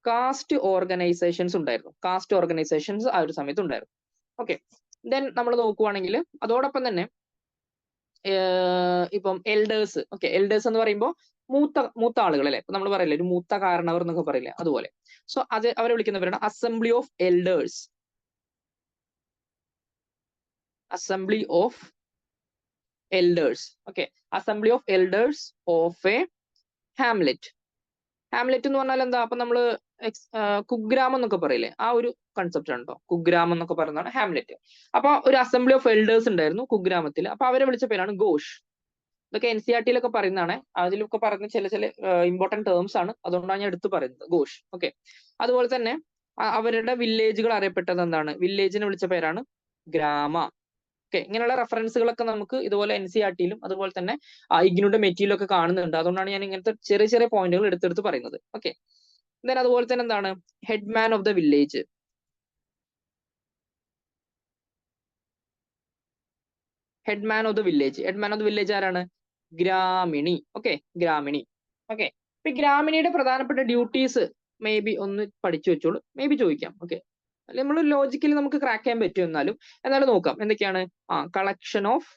കാസ്റ്റ് ഓർഗനൈസേഷൻസ് ഉണ്ടായിരുന്നു. കാസ്റ്റ് ഓർഗനൈസേഷൻസ് ആ ഒരു സമയത്ത് ഉണ്ടായിരുന്നു. ഓക്കെ, ദെൻ നമ്മൾ നോക്കുവാണെങ്കിൽ അതോടൊപ്പം തന്നെ ഇപ്പം എൽഡേഴ്സ്. ഓക്കെ, എൽഡേഴ്സ് എന്ന് പറയുമ്പോൾ മൂത്ത ആളുകൾ, അല്ലെ? ഇപ്പൊ നമ്മൾ പറയില്ലേ ഒരു മൂത്ത കാരണവർ എന്നൊക്കെ പറയില്ലേ, അതുപോലെ. സോ അത് അവരെ വിളിക്കുന്നവരാണ് assembly of elders. Assembly of elders. Okay, assembly of elders of a hamlet. Hamlet എന്ന് പറഞ്ഞാൽ എന്താ? അപ്പൊ നമ്മള് കുഗ്രാമം എന്നൊക്കെ പറയില്ലേ, ആ ഒരു കൺസെപ്റ്റ് ആണ് കേട്ടോ. കുഗ്രാമം എന്നൊക്കെ പറയുന്നതാണ് ഹാംലെറ്റ്. അപ്പൊ ഒരു അസംബ്ലി ഓഫ് എൽഡേഴ്സ് ഉണ്ടായിരുന്നു കുഗ്രാമത്തിൽ. അപ്പൊ അവരെ വിളിച്ച പേരാണ് ഘോഷ്. ഇതൊക്കെ NCERT പറയുന്നതാണ്. അതിലൊക്കെ പറയുന്ന ചില ഇമ്പോർട്ടന്റ് ടേംസ് ആണ്, അതുകൊണ്ടാണ് ഞാൻ എടുത്തു പറയുന്നത്, ഘോഷ്. ഓക്കെ, അതുപോലെ തന്നെ അവരുടെ വില്ലേജുകൾ അറിയപ്പെട്ടത് എന്താണ്? വില്ലേജിനെ വിളിച്ച പേരാണ് ഗ്രാമ. ഓക്കെ, ഇങ്ങനെയുള്ള റെഫറൻസുകളൊക്കെ നമുക്ക് ഇതുപോലെ NCERT-യിലും അതുപോലെ തന്നെ ഇഗ്നുയുടെ മെറ്റീരിയലും ഒക്കെ കാണുന്നുണ്ട്. അതുകൊണ്ടാണ് ഞാൻ ഇങ്ങനത്തെ ചെറിയ പോയിന്റുകൾ എടുത്തെടുത്ത് പറയുന്നത്. ഓക്കെ, ദെൻ അതുപോലെ തന്നെ എന്താണ് headman of the village. Headman of the village ആരാണ്? ഗ്രാമിണി. ഓക്കെ, ഗ്രാമിണി. ഓക്കെ, ഇപ്പൊ ഗ്രാമിണിയുടെ പ്രധാനപ്പെട്ട ഡ്യൂട്ടീസ് മേ ബി ഒന്ന് പഠിച്ചു വെച്ചോളൂ, മേ ബി ചോദിക്കാം. ഓക്കെ, അല്ലെ നമ്മൾ ലോജിക്കലി നമുക്ക് ക്രാക്ക് ചെയ്യാൻ പറ്റും. എന്നാലും നോക്കാം എന്തൊക്കെയാണ്. Collection of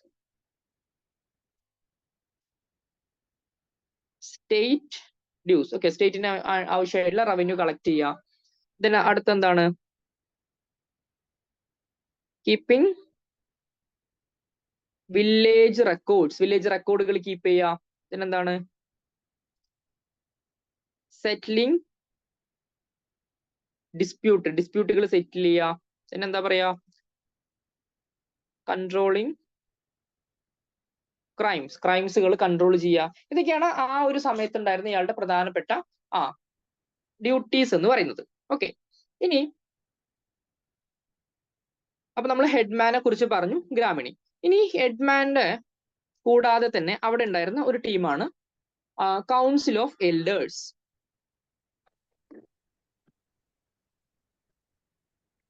state dues. Okay, സ്റ്റേറ്റിന് ആവശ്യമായിട്ടുള്ള റവന്യൂ കളക്ട് ചെയ്യുക. ഇതിന് അടുത്തെന്താണ്? കീപ്പിംഗ് വില്ലേജ് റെക്കോർഡുകൾ കീപ്പ് ചെയ്യുക. പിന്നെന്താണ്? സെറ്റിലിംഗ് ഡിസ്പ്യൂട്ടുകൾ സെറ്റിൽ ചെയ്യുക. പിന്നെന്താ പറയാ? കൺട്രോളിങ് ക്രൈംസുകൾ കൺട്രോൾ ചെയ്യുക. ഇതൊക്കെയാണ് ആ ഒരു സമയത്തുണ്ടായിരുന്ന ഇയാളുടെ പ്രധാനപ്പെട്ട ഡ്യൂട്ടീസ് എന്ന് പറയുന്നത്. ഓക്കെ, ഇനി അപ്പൊ നമ്മൾ ഹെഡ്മാനെ കുറിച്ച് പറഞ്ഞു, ഗ്രാമിണി. ഇനി ഹെഡ്മാന്റെ കൂടാതെ തന്നെ അവിടെ ഉണ്ടായിരുന്ന ഒരു ടീമാണ് council of elders.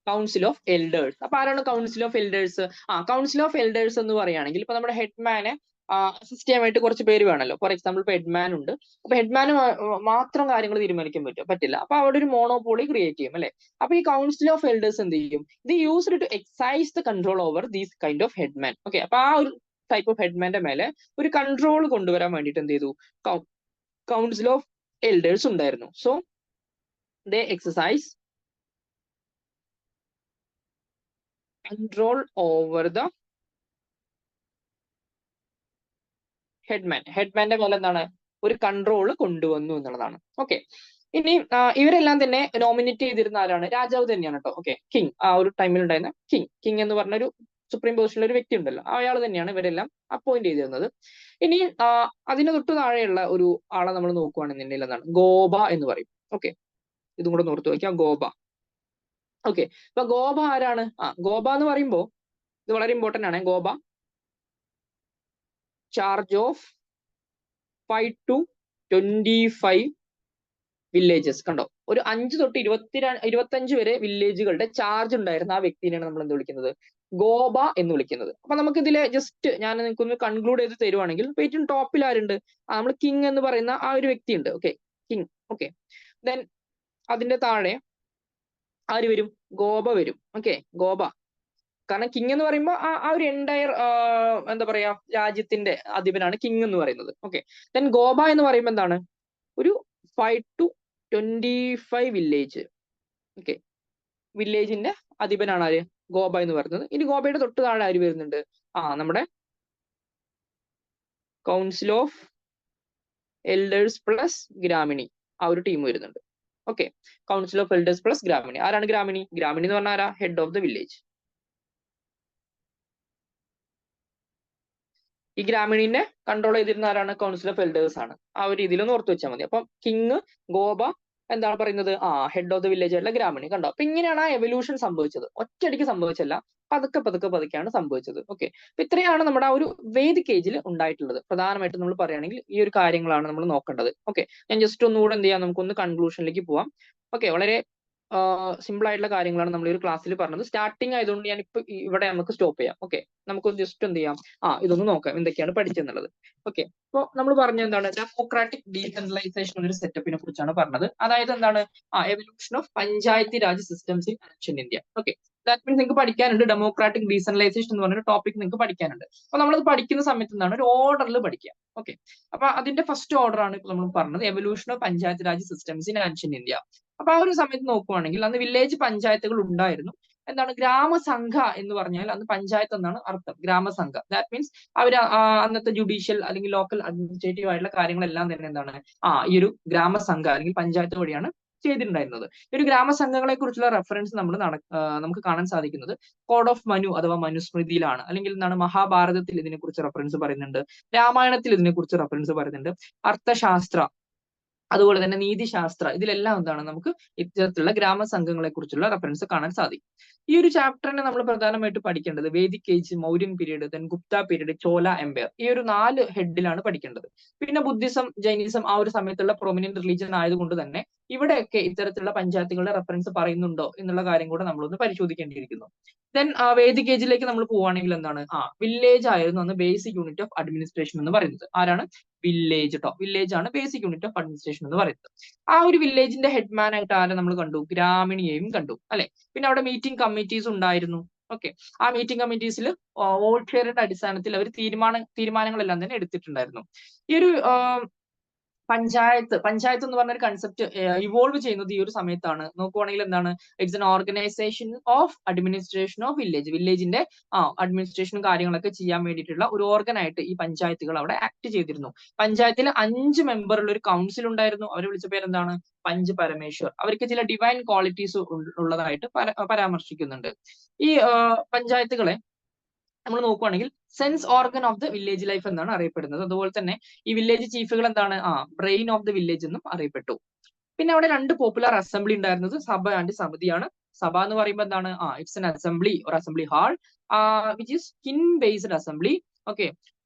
Council of elders. അപ്പൊ ആരാണ് council of elders? Council of elders എന്ന് പറയുകയാണെങ്കിൽ ഇപ്പൊ നമ്മുടെ ഹെഡ്മാനെ അസിസ്റ്റ് ചെയ്യാൻ വേണ്ടി കുറച്ച് പേര് വേണമല്ലോ. ഫോർ എക്സാമ്പിൾ ഇപ്പൊ ഹെഡ്മാൻ ഉണ്ട്. അപ്പൊ ഹെഡ്മാന് മാത്രം കാര്യങ്ങൾ തീരുമാനിക്കാൻ പറ്റില്ല. അപ്പൊ അവിടെ ഒരു മോണോപോളി ക്രിയേറ്റ് ചെയ്യും അല്ലെ. അപ്പൊ ഈ കൗൺസിൽ ഓഫ് എൽഡേഴ്സ് എന്ത് ചെയ്യും? ഇത് used to exercise the control over these kind of headman. Okay, അപ്പൊ ആ ഒരു ടൈപ്പ് ഓഫ് ഹെഡ്മാന്റെ മേലെ ഒരു കൺട്രോൾ കൊണ്ടുവരാൻ വേണ്ടിയിട്ട് എന്ത് ചെയ്തു? കൗൺസിൽ ഓഫ് എൽഡേഴ്സ് ഉണ്ടായിരുന്നു. So they exercise control over the ഹെഡ്മാന്റെ മേലെ എന്താണ്? ഒരു കൺട്രോൾ കൊണ്ടുവന്നു എന്നുള്ളതാണ്. ഓക്കെ, ഇനി ഇവരെല്ലാം തന്നെ നോമിനേറ്റ് ചെയ്തിരുന്ന ആരാണ്? രാജാവ് തന്നെയാണ് കേട്ടോ. Okay, king. ആ ഒരു ടൈമിൽ ഉണ്ടായിരുന്ന കിങ് എന്ന് പറഞ്ഞ ഒരു സുപ്രീം പൊസിഷനിൽ ഒരു വ്യക്തി ഉണ്ടല്ലോ, അയാൾ തന്നെയാണ് ഇവരെല്ലാം അപ്പോയിന്റ് ചെയ്തിരുന്നത്. ഇനി അതിന് തൊട്ട് താഴെയുള്ള ഒരു ആളെ നമ്മൾ നോക്കുകയാണെന്നുണ്ടെങ്കിൽ എന്താണ്? ഗോബ എന്ന് പറയും. ഓക്കെ, ഇതും കൂടെ ഓർത്ത് വയ്ക്കാം, ഗോബ. ഓക്കെ, അപ്പൊ ഗോബ ആരാണ്? ഗോബ എന്ന് പറയുമ്പോ ഇത് വളരെ ഇമ്പോർട്ടന്റ് ആണ്. ഗോബ ചാർജ് ഓഫ് 5 to 25 വില്ലേജസ്. കണ്ടോ, ഒരു 5 തൊട്ട് 25 വരെ വില്ലേജുകളുടെ ചാർജ് ഉണ്ടായിരുന്ന ആ വ്യക്തിനെയാണ് നമ്മൾ എന്ത് വിളിക്കുന്നത്? ഗോബ എന്ന് വിളിക്കുന്നത്. അപ്പൊ നമുക്ക് ഇതിലെ ജസ്റ്റ് ഞാൻ നിങ്ങൾക്കൊന്ന് കൺക്ലൂഡ് ചെയ്ത് തരുവാണെങ്കിൽ ഏറ്റവും ടോപ്പിൽ ആരുണ്ട്? നമ്മൾ കിങ് എന്ന് പറയുന്ന ആ ഒരു വ്യക്തി ഉണ്ട്. Okay, king. ഓക്കെ, ദെൻ അതിന്റെ താഴെ ആര് വരും? ഗോബ വരും. ഓക്കെ, ഗോബ. കാരണം കിങ് എന്ന് പറയുമ്പോൾ ആ ഒരു എൻറ്റയർ എന്താ പറയാ രാജ്യത്തിന്റെ അധിപനാണ് കിങ് എന്ന് പറയുന്നത്. ഓക്കെ, ദെൻ ഗോബ എന്ന് പറയുമ്പോൾ എന്താണ്? ഒരു 5 to 25 വില്ലേജ്. ഓക്കെ, വില്ലേജിന്റെ അധിപനാണ് ആര്? ഗോബ എന്ന് പറയുന്നത്. ഇനി ഗോബയുടെ തൊട്ട് താഴെ ആര് വരുന്നുണ്ട്? നമ്മുടെ council of elders plus Gramini, ആ ഒരു ടീം വരുന്നുണ്ട്. Okay, council of elders plus Gramini. ആരാണ് ഗ്രാമിണി? ഗ്രാമിണി എന്ന് പറഞ്ഞാൽ ആരാ? Head of the village. ഈ ഗ്രാമിണിനെ കൺട്രോൾ ചെയ്തിരുന്ന ആരാണ്? കൗൺസിൽ ഓഫ് എൽഡേഴ്സ് ആണ്. ആ ഒരു രീതിയിൽ ഒന്ന് ഓർത്ത് വെച്ചാൽ മതി. അപ്പം കിങ്, ഗോബ, എന്താണ് പറയുന്നത്? ഹെഡ് ഓഫ് ദ വില്ലേജ് ആയിട്ടുള്ള ഗ്രാമിണി. കണ്ടോ, അപ്പൊ ഇങ്ങനെയാണ് ആ എവല്യൂഷൻ സംഭവിച്ചത്. ഒറ്റയടിക്ക് സംഭവിച്ചല്ല, പതുക്കെയാണ് സംഭവിച്ചത്. ഓക്കെ, അപ്പൊ ഇത്രയാണ് നമ്മുടെ ആ ഒരു വേദിക് ഏജിൽ ഉണ്ടായിട്ടുള്ളത്. പ്രധാനമായിട്ടും നമ്മൾ പറയുകയാണെങ്കിൽ ഈ ഒരു കാര്യങ്ങളാണ് നമ്മൾ നോക്കേണ്ടത്. ഓക്കെ, ഞാൻ ജസ്റ്റ് ഒന്നുകൂടെ എന്ത് ചെയ്യാം, നമുക്കൊന്ന് കൺക്ലൂഷനിലേക്ക് പോവാം. ഓക്കെ, വളരെ സിമ്പിൾ ആയിട്ടുള്ള കാര്യങ്ങളാണ് നമ്മൾ ഈ ഒരു ക്ലാസ്സിൽ പറഞ്ഞത്. സ്റ്റാർട്ടിങ് ആയതുകൊണ്ട് ഞാൻ ഇപ്പൊ ഇവിടെ നമുക്ക് സ്റ്റോപ്പ് ചെയ്യാം. ഓക്കെ, നമുക്ക് ജസ്റ്റ് എന്ത് ചെയ്യാം, ഇതൊന്ന് നോക്കാം എന്തൊക്കെയാണ് പഠിച്ചെന്നുള്ളത്. ഓക്കെ, അപ്പോൾ നമ്മൾ പറഞ്ഞ എന്താണ്? ഡെമോക്രാറ്റിക് ഡീസെൻട്രലൈസേഷൻ ഒരു സെറ്റപ്പിനെ കുറിച്ചാണ് പറഞ്ഞത്. അതായത് എന്താണ്? Evolution of Panchayati Raj systems in ancient India. Okay, that means നിങ്ങൾക്ക് പഠിക്കാനുണ്ട് ഡെമോക്രാറ്റിക് ഡീസെൻട്രലൈസേഷൻ എന്ന് പറഞ്ഞ ടോപ്പിക് നിങ്ങൾക്ക് പഠിക്കാനുണ്ട്. അപ്പൊ നമ്മളത് പഠിക്കുന്ന സമയത്ത് എന്താണ്? ഒരു ഓർഡറിൽ പഠിക്കുക. ഓക്കെ, അപ്പൊ അതിന്റെ ഫസ്റ്റ് ഓർഡർ ആണ് ഇപ്പൊ നമ്മൾ പറഞ്ഞത്, evolution of panchayat raj systems in ancient India. അപ്പൊ ആ ഒരു സമയത്ത് നോക്കുവാണെങ്കിൽ അന്ന് വില്ലേജ് പഞ്ചായത്തുകൾ ഉണ്ടായിരുന്നു. എന്താണ് ഗ്രാമസംഘ എന്ന് പറഞ്ഞാൽ? അന്ന് പഞ്ചായത്ത് എന്നാണ് അർത്ഥം, ഗ്രാമസംഘ. ദാറ്റ് മീൻസ് അവർ അന്നത്തെ ജുഡീഷ്യൽ അല്ലെങ്കിൽ ലോക്കൽ അഡ്മിനിസ്ട്രേറ്റീവ് ആയിട്ടുള്ള കാര്യങ്ങളെല്ലാം തന്നെ എന്താണ് ഈ ഒരു ഗ്രാമസംഘ അല്ലെങ്കിൽ പഞ്ചായത്ത് വഴിയാണ് ചെയ്തിട്ടുണ്ടായിരുന്നത്. ഈ ഒരു ഗ്രാമസംഘങ്ങളെ കുറിച്ചുള്ള റെഫറൻസ് നമുക്ക് കാണാൻ സാധിക്കുന്നത് കോഡ് ഓഫ് മനു അഥവാ മനുസ്മൃതിയിലാണ്. അല്ലെങ്കിൽ എന്താണ് മഹാഭാരതത്തിൽ ഇതിനെക്കുറിച്ച് റെഫറൻസ് പറയുന്നുണ്ട്, രാമായണത്തിൽ ഇതിനെക്കുറിച്ച് റെഫറൻസ് പറയുന്നുണ്ട്, അർത്ഥശാസ്ത്ര അതുപോലെ തന്നെ നീതിശാസ്ത്ര, ഇതിലെല്ലാം എന്താണ് നമുക്ക് ഇത്തരത്തിലുള്ള ഗ്രാമസംഘങ്ങളെ കുറിച്ചുള്ള റെഫറൻസ് കാണാൻ സാധിക്കും. ഈ ഒരു ചാപ്റ്ററിനെ നമ്മൾ പ്രധാനമായിട്ട് പഠിക്കേണ്ടത് Vedic age, Mauryan period, then Gupta period, Chola empire, ഈ ഒരു 4 ഹെഡിലാണ് പഠിക്കേണ്ടത്. പിന്നെ ബുദ്ധിസം, ജൈനിസം ആ ഒരു സമയത്തുള്ള പ്രൊമിനന്റ് റിലീജിയൻ ആയതുകൊണ്ട് തന്നെ ഇവിടെയൊക്കെ ഇത്തരത്തിലുള്ള പഞ്ചായത്തുകളുടെ റെഫറൻസ് പറയുന്നുണ്ടോ എന്നുള്ള കാര്യം കൂടെ നമ്മളൊന്ന് പരിശോധിക്കേണ്ടിയിരിക്കുന്നു. ദെൻ വേദിക് ഏജിലേക്ക് നമ്മൾ പോവുകയാണെങ്കിൽ എന്താണ്? വില്ലേജ് ആയിരുന്നു അന്ന് ബേസിക് യൂണിറ്റ് ഓഫ് അഡ്മിനിസ്ട്രേഷൻ എന്ന് പറയുന്നത്. ആരാണ്? വില്ലേജ് ട്ടോ. വില്ലേജ് ആണ് ബേസിക് യൂണിറ്റ് ഓഫ് അഡ്മിനിസ്ട്രേഷൻ എന്ന് പറയുന്നത്. ആ ഒരു വില്ലേജിന്റെ ഹെഡ്മാൻ ആയിട്ട് ആരെ നമ്മൾ കണ്ടു? ഗ്രാമിണിയെയും കണ്ടു അല്ലെ. പിന്നെ അവിടെ മീറ്റിംഗ് കമ്മിറ്റീസ് ഉണ്ടായിരുന്നു. ഓക്കെ, ആ മീറ്റിംഗ് കമ്മിറ്റീസിൽ വോട്ട് ഷെയറിന്റെ അടിസ്ഥാനത്തിൽ അവർ തീരുമാനങ്ങളെല്ലാം തന്നെ എടുത്തിട്ടുണ്ടായിരുന്നു. ഈ ഒരു പഞ്ചായത്ത് എന്ന് പറഞ്ഞ ഒരു കൺസെപ്റ്റ് ഇവോൾവ് ചെയ്യുന്നത് ഈ ഒരു സമയത്താണ്. നോക്കുവാണെങ്കിൽ എന്താണ്? It's an organisation of administration of village. വില്ലേജിന്റെ അഡ്മിനിസ്ട്രേഷനും കാര്യങ്ങളൊക്കെ ചെയ്യാൻ വേണ്ടിയിട്ടുള്ള ഒരു ഓർഗൻ ആയിട്ട് ഈ പഞ്ചായത്തുകൾ അവിടെ ആക്ട് ചെയ്തിരുന്നു. പഞ്ചായത്തിൽ 5 മെമ്പർ ഉള്ള ഒരു കൗൺസിൽ ഉണ്ടായിരുന്നു. അവരെ വിളിച്ച പേരെന്താണ്? പഞ്ച് പരമേശ്വർ. അവർക്ക് ചില ഡിവൈൻ ക്വാളിറ്റീസ് ഉള്ളതായിട്ട് പരാമർശിക്കുന്നുണ്ട്. ഈ പഞ്ചായത്തുകളെ നമ്മൾ നോക്കുവാണെങ്കിൽ sense organ of the village life എന്നാണ് അറിയപ്പെടുന്നത്. അതുപോലെ തന്നെ ഈ വില്ലേജ് ചീഫുകൾ എന്താണ് ബ്രെയിൻ ഓഫ് ദ വില്ലേജ് എന്നും അറിയപ്പെട്ടു. പിന്നെ അവിടെ രണ്ട് പോപ്പുലർ അസംബ്ലി ഉണ്ടായിരുന്നത് സഭ ആൻഡ് സമിതിയാണ്. സഭ എന്ന് പറയുമ്പോൾ എന്താണ് it's N assembly or assembly hall which is skin based assembly. Okay,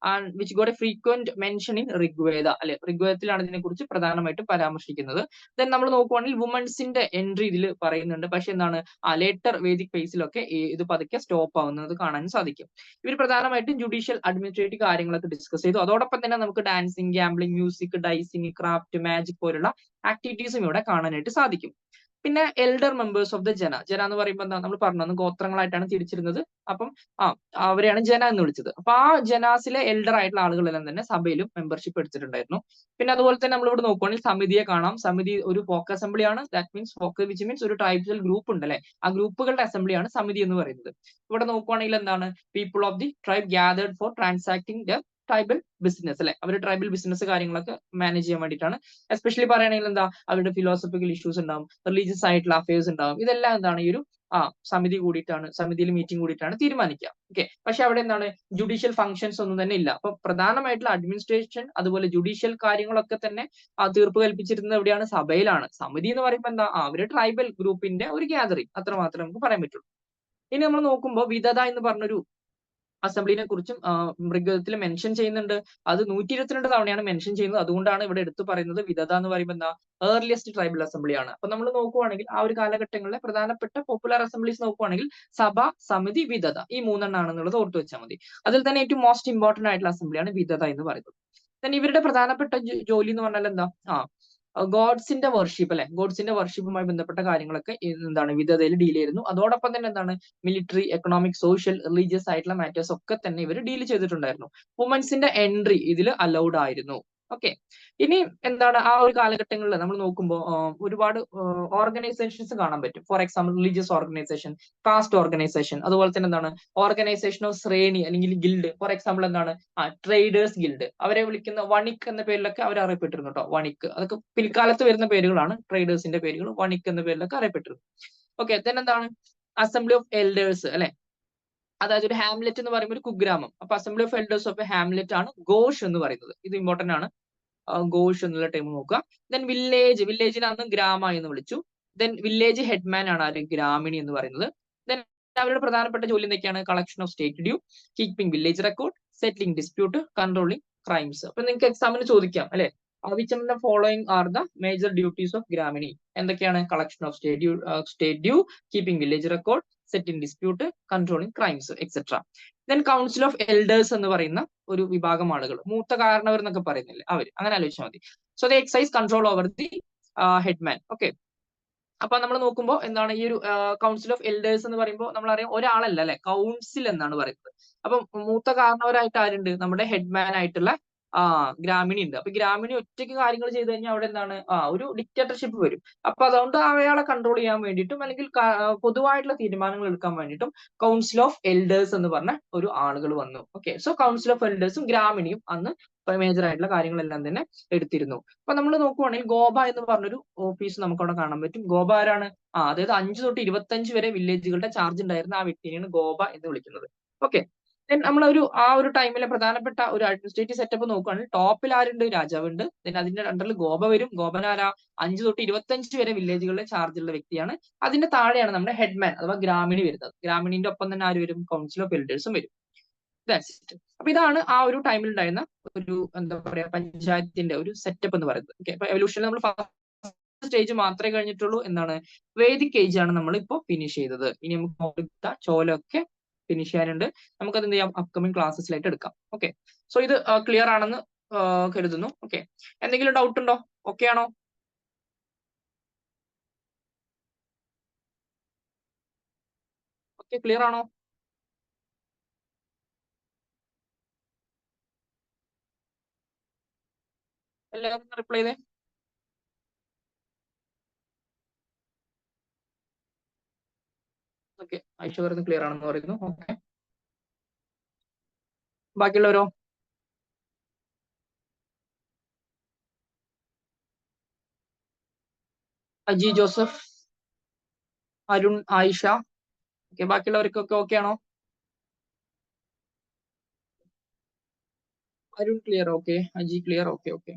which got A frequent mention in Rigveda, അല്ലെ, ഋഗ്വേദത്തിലാണ് ഇതിനെ കുറിച്ച് പ്രധാനമായിട്ടും പരാമർശിക്കുന്നത്. ദെൻ നമ്മൾ നോക്കുവാണെങ്കിൽ വുമൻസിന്റെ എൻട്രി ഇതിൽ പറയുന്നുണ്ട്. പക്ഷെ എന്താണ് ലേറ്റർ വേദിക് ഫേസിലൊക്കെ ഇത് പതുക്കെ സ്റ്റോപ്പ് ആവുന്നത് കാണാൻ സാധിക്കും. ഇവർ പ്രധാനമായിട്ടും ജുഡീഷ്യൽ അഡ്മിനിസ്ട്രേറ്റീവ് കാര്യങ്ങളൊക്കെ ഡിസ്കസ് ചെയ്തു. അതോടൊപ്പം തന്നെ നമുക്ക് dancing, gambling, music, dicing, craft, magic പോലുള്ള ആക്ടിവിറ്റീസും ഇവിടെ കാണാനായിട്ട് സാധിക്കും. പിന്നെ എൽഡർ മെമ്പേഴ്സ് ഓഫ് ദ ജന എന്ന് പറയുമ്പോൾ എന്താ നമ്മൾ പറഞ്ഞു, ഗോത്രങ്ങളായിട്ടാണ് തിരിച്ചിരുന്നത്. അപ്പം അവരെയാണ് ജന എന്ന് വിളിച്ചത്. അപ്പൊ ആ ജനാസിലെ എൽഡർ ആയിട്ടുള്ള ആളുകളെല്ലാം തന്നെ സഭയിലും മെമ്പർഷിപ്പ് എടുത്തിട്ടുണ്ടായിരുന്നു. പിന്നെ അതുപോലെ തന്നെ നമ്മൾ ഇവിടെ നോക്കുവാണെങ്കിൽ സമിതിയെ കാണാം. സമിതി ഒരു ഫോക്ക് അസംബ്ലി ആണ്. That means folk which means ഒരു ട്രൈബൽ ഗ്രൂപ്പ് ഉണ്ട്, അല്ലെ, ആ ഗ്രൂപ്പുകളുടെ അസംബ്ലിയാണ് സമിതി എന്ന് പറയുന്നത്. ഇവിടെ നോക്കുവാണെങ്കിൽ എന്താണ് people of the tribe gathered for transacting the tribal business, അല്ലെ, അവർ ട്രൈബൽ ബിസിനസ് കാര്യങ്ങളൊക്കെ മാനേജ് ചെയ്യാൻ വേണ്ടിയിട്ടാണ്. എസ്പെഷ്യലി പറയുകയാണെങ്കിൽ എന്താ അവരുടെ ഫിലോസഫിക്കൽ ഇഷ്യൂസ് ഉണ്ടാവും, റിലീജിയസ് ആയിട്ടുള്ള അഫയേഴ്സ് ഉണ്ടാവും. ഇതെല്ലാം എന്താണ് ഈ ഒരു സമിതി കൂടിയിട്ടാണ്, സമിതിയിൽ മീറ്റിംഗ് കൂടിയിട്ടാണ് തീരുമാനിക്കുക. ഓക്കെ, പക്ഷെ അവിടെ എന്താണ് ജുഡീഷ്യൽ ഫംഗ്ഷൻസ് ഒന്നും തന്നെ ഇല്ല. അപ്പൊ പ്രധാനമായിട്ടുള്ള അഡ്മിനിസ്ട്രേഷൻ അതുപോലെ ജുഡീഷ്യൽ കാര്യങ്ങളൊക്കെ തന്നെ തീർപ്പ് കൽപ്പിച്ചിരുന്നത് എവിടെയാണ്? സഭയിലാണ്. സമിതി എന്ന് പറയുമ്പോൾ എന്താ അവര് ട്രൈബൽ ഗ്രൂപ്പിന്റെ ഒരു ഗ്യാതറിംഗ്, അത്ര മാത്രമേ നമുക്ക് പറയാൻ പറ്റുള്ളൂ. ഇനി നമ്മൾ നോക്കുമ്പോൾ വിധത എന്ന് പറഞ്ഞൊരു അസംബ്ലിനെ കുറിച്ചും ഋഗ്വേദത്തിൽ മെൻഷൻ ചെയ്യുന്നുണ്ട്. അത് 122 തവണയാണ് മെൻഷൻ ചെയ്യുന്നത്. അതുകൊണ്ടാണ് ഇവിടെ എടുത്തു പറയുന്നത് വിധത എന്ന് പറയുമ്പോൾ എന്താ ഏർലിയസ്റ്റ് ട്രൈബൽ അസംബ്ലി ആണ്. അപ്പൊ നമ്മൾ നോക്കുവാണെങ്കിൽ ആ ഒരു കാലഘട്ടങ്ങളിലെ പ്രധാനപ്പെട്ട പോപ്പുലർ അസംബ്ലീസ് നോക്കുവാണെങ്കിൽ സഭ, സമിതി, വിധത, ഈ മൂന്നെണ്ണാണെന്നുള്ളത് ഓർത്തു വെച്ചാൽ മതി. അതിൽ തന്നെ ഏറ്റവും മോസ്റ്റ് ഇമ്പോർട്ടന്റ് ആയിട്ടുള്ള അസംബ്ലിയാണ് വിധത എന്ന് പറയുന്നത്. then ഇവരുടെ പ്രധാനപ്പെട്ട ജോലി എന്ന് പറഞ്ഞാൽ എന്താ ഗോഡ്സിന്റെ വർഷിപ്പ്, അല്ലെ, ഗോഡ്സിന്റെ വർഷിപ്പുമായി ബന്ധപ്പെട്ട കാര്യങ്ങളൊക്കെ എന്താണ് വിധതയിൽ ഡീൽ ചെയ്യുന്നു. അതോടൊപ്പം തന്നെ എന്താണ് മിലിറ്ററി, എക്കണോമിക്, സോഷ്യൽ, റിലീജിയസ് ആയിട്ടുള്ള മാറ്റേഴ്സ് ഒക്കെ തന്നെ ഇവർ ഡീൽ ചെയ്തിട്ടുണ്ടായിരുന്നു. വുമൻസിന്റെ എൻട്രി ഇതിൽ അലൗഡ് ആയിരുന്നു. ഓക്കെ, ഇനി എന്താണ് ആ ഒരു കാലഘട്ടങ്ങളിൽ നമ്മൾ നോക്കുമ്പോൾ ഒരുപാട് ഓർഗനൈസേഷൻസ് കാണാൻ പറ്റും. For example religious organization, caste organization, അതുപോലെ തന്നെ എന്താണ് ഓർഗനൈസേഷൻ ഓഫ് ശ്രേണി അല്ലെങ്കിൽ ഗിൽഡ്. ഫോർ എക്സാമ്പിൾ എന്താണ് ട്രേഡേഴ്സ് ഗിൽഡ്, അവരെ വിളിക്കുന്ന വണിക് എന്ന പേരിലൊക്കെ അവർ അറിയപ്പെട്ടിരുന്നു കേട്ടോ. വണിക് അതൊക്കെ പിൽക്കാലത്ത് വരുന്ന പേരുകളാണ്. ട്രേഡേഴ്സിന്റെ പേരുകൾ വണിക് എന്ന പേരിലൊക്കെ അറിയപ്പെട്ടിരുന്നു. ഓക്കെ, then എന്താണ് അസംബ്ലി ഓഫ് എൽഡേഴ്സ്, അല്ലെ, അതായത് ഒരു ഹാംലെറ്റ് എന്ന് പറയുമ്പോൾ ഒരു കുഗ്രാമം. അപ്പൊ assembly of elders of a Hamlet ആണ് ഘോഷ് എന്ന് പറയുന്നത്. ഇത് ഇമ്പോർട്ടന്റ് ആണ്, ഘോഷ് എന്നുള്ള ടൈം നോക്കുക. ദെൻ വില്ലേജ്, വില്ലേജിനെ അന്ന് ഗ്രാമ എന്ന് വിളിച്ചു. ദെൻ വില്ലേജ് ഹെഡ്മാൻ ആണ് ആര്? ഗ്രാമിണി എന്ന് പറയുന്നത്. ദെൻ അവരുടെ പ്രധാനപ്പെട്ട ജോലി എന്തൊക്കെയാണ്? Collection of state due, keeping village record, settling dispute, controlling crimes. അപ്പൊ നിങ്ങൾക്ക് എക്സാമിന് ചോദിക്കാം, അല്ലെ, which of the following are the major duties of Gramini? എന്തൊക്കെയാണ്? Collection of state due, keeping village record, setting dispute, controlling crimes, etcetera. Then council of elders എന്ന് പറയുന്ന ഒരു വിഭാഗം ആളുകൾ, മൂത്ത കാരണവർ എന്നൊക്കെ പറയുന്നില്ലേ, അവർ, അങ്ങനെ ആലോചിച്ചാൽ മതി. So the excise control over the headman. Okay, അപ്പൊ നമ്മൾ നോക്കുമ്പോൾ എന്താണ് ഈ ഒരു കൗൺസിൽ ഓഫ് എൽഡേഴ്സ് എന്ന് പറയുമ്പോൾ നമ്മളറിയാം ഒരാളല്ല, അല്ലെ, കൗൺസിൽ എന്നാണ് പറയുന്നത്. അപ്പൊ മൂത്ത കാരണവരായിട്ട് ആരുണ്ട്? നമ്മുടെ ഹെഡ്മാൻ ആയിട്ടുള്ള ഗ്രാമിണി ഉണ്ട്. അപ്പൊ ഗ്രാമിണി ഒറ്റയ്ക്ക് കാര്യങ്ങൾ ചെയ്തു കഴിഞ്ഞാൽ അവിടെ എന്താണ് ഒരു ഡിക്റ്റേറ്റർഷിപ്പ് വരും. അപ്പൊ അതുകൊണ്ട് അയാളെ കൺട്രോൾ ചെയ്യാൻ വേണ്ടിയിട്ടും അല്ലെങ്കിൽ പൊതുവായിട്ടുള്ള തീരുമാനങ്ങൾ എടുക്കാൻ വേണ്ടിയിട്ടും കൗൺസിൽ ഓഫ് എൽഡേഴ്സ് എന്ന് പറഞ്ഞ ഒരു ആളുകൾ വന്നു. ഓക്കെ, സോ കൗൺസിൽ ഓഫ് എൽഡേഴ്സും ഗ്രാമിണിയും അന്ന് മേജർ ആയിട്ടുള്ള കാര്യങ്ങളെല്ലാം തന്നെ എടുത്തിരുന്നു. അപ്പൊ നമ്മൾ നോക്കുവാണെങ്കിൽ ഗോബ എന്ന് പറഞ്ഞൊരു ഓഫീസ് നമുക്ക് അവിടെ കാണാൻ പറ്റും. ഗോബ ആരാണ്? അതായത് 5 തൊട്ട് 25 വരെ വില്ലേജുകളുടെ ചാർജ് ഉണ്ടായിരുന്ന ആ വ്യക്തിനെയാണ് ഗോബ എന്ന് വിളിക്കുന്നത്. ഓക്കെ, നമ്മളൊരു ആ ഒരു ടൈമിലെ പ്രധാനപ്പെട്ട ഒരു അഡ്മിനിസ്ട്രേറ്റീവ് സെറ്റപ്പ് നോക്കുകയാണെങ്കിൽ ടോപ്പിൽ ആരുണ്ട്? രാജാവുണ്ട്. അതിന്റെ അണ്ടറിൽ ഗോബ വരും. ഗോപനാര 5 തൊട്ട് 25 വരെ വില്ലേജുകളുടെ ചാർജ് ഉള്ള വ്യക്തിയാണ്. അതിന്റെ താഴെയാണ് നമ്മുടെ ഹെഡ്മാൻ അഥവാ ഗ്രാമിണി വരുന്നത്. ഗ്രാമിണിന്റെ ഒപ്പം തന്നെ ആര് വരും? കൗൺസിൽ ഓഫ് എൽഡേഴ്സും വരും. അപ്പൊ ഇതാണ് ആ ഒരു ടൈമിൽ ഉണ്ടായിരുന്ന ഒരു എന്താ പറയാ പഞ്ചായത്തിന്റെ ഒരു സെറ്റപ്പ് എന്ന് പറയുന്നത്. ഓക്കെ, അപ്പൊ എവല്യൂഷനിൽ നമ്മൾ ഫസ്റ്റ് സ്റ്റേജ് മാത്രമേ കഴിഞ്ഞിട്ടുള്ളൂ. എന്താണ് വേദിക് ഏജ് ആണ് നമ്മൾ ഇപ്പോ ഫിനിഷ് ചെയ്തത്. ഇനി നമുക്ക് ചോലൊക്കെ ഫിനിഷ് ചെയ്യാനുണ്ട്. നമുക്കത് എന്ത് ചെയ്യാം? അപ്കമിങ് ക്ലാസ്സസിലായിട്ട് എടുക്കാം. ഓക്കെ, സോ ഇത് ക്ലിയർ ആണെന്ന് കരുതുന്നു. ഓക്കെ, എന്തെങ്കിലും ഡൗട്ട് ഉണ്ടോ? ഓക്കെ ആണോ? ഓക്കെ, ക്ലിയർ ആണോ? എല്ലാവരും റിപ്ലൈ ചെയ്തേ. ഓക്കെ, ഐഷ വരുന്നത് ക്ലിയർ ആണെന്ന് പറയുന്നു. ഓക്കെ, ബാക്കിയുള്ളവരോ? അജി ജോസഫ്, അരുൺ, ആയിഷ. ഓക്കെ, ബാക്കിയുള്ളവർക്കൊക്കെ ഓക്കെ ആണോ? Arun clear, okay. Aji clear, okay okay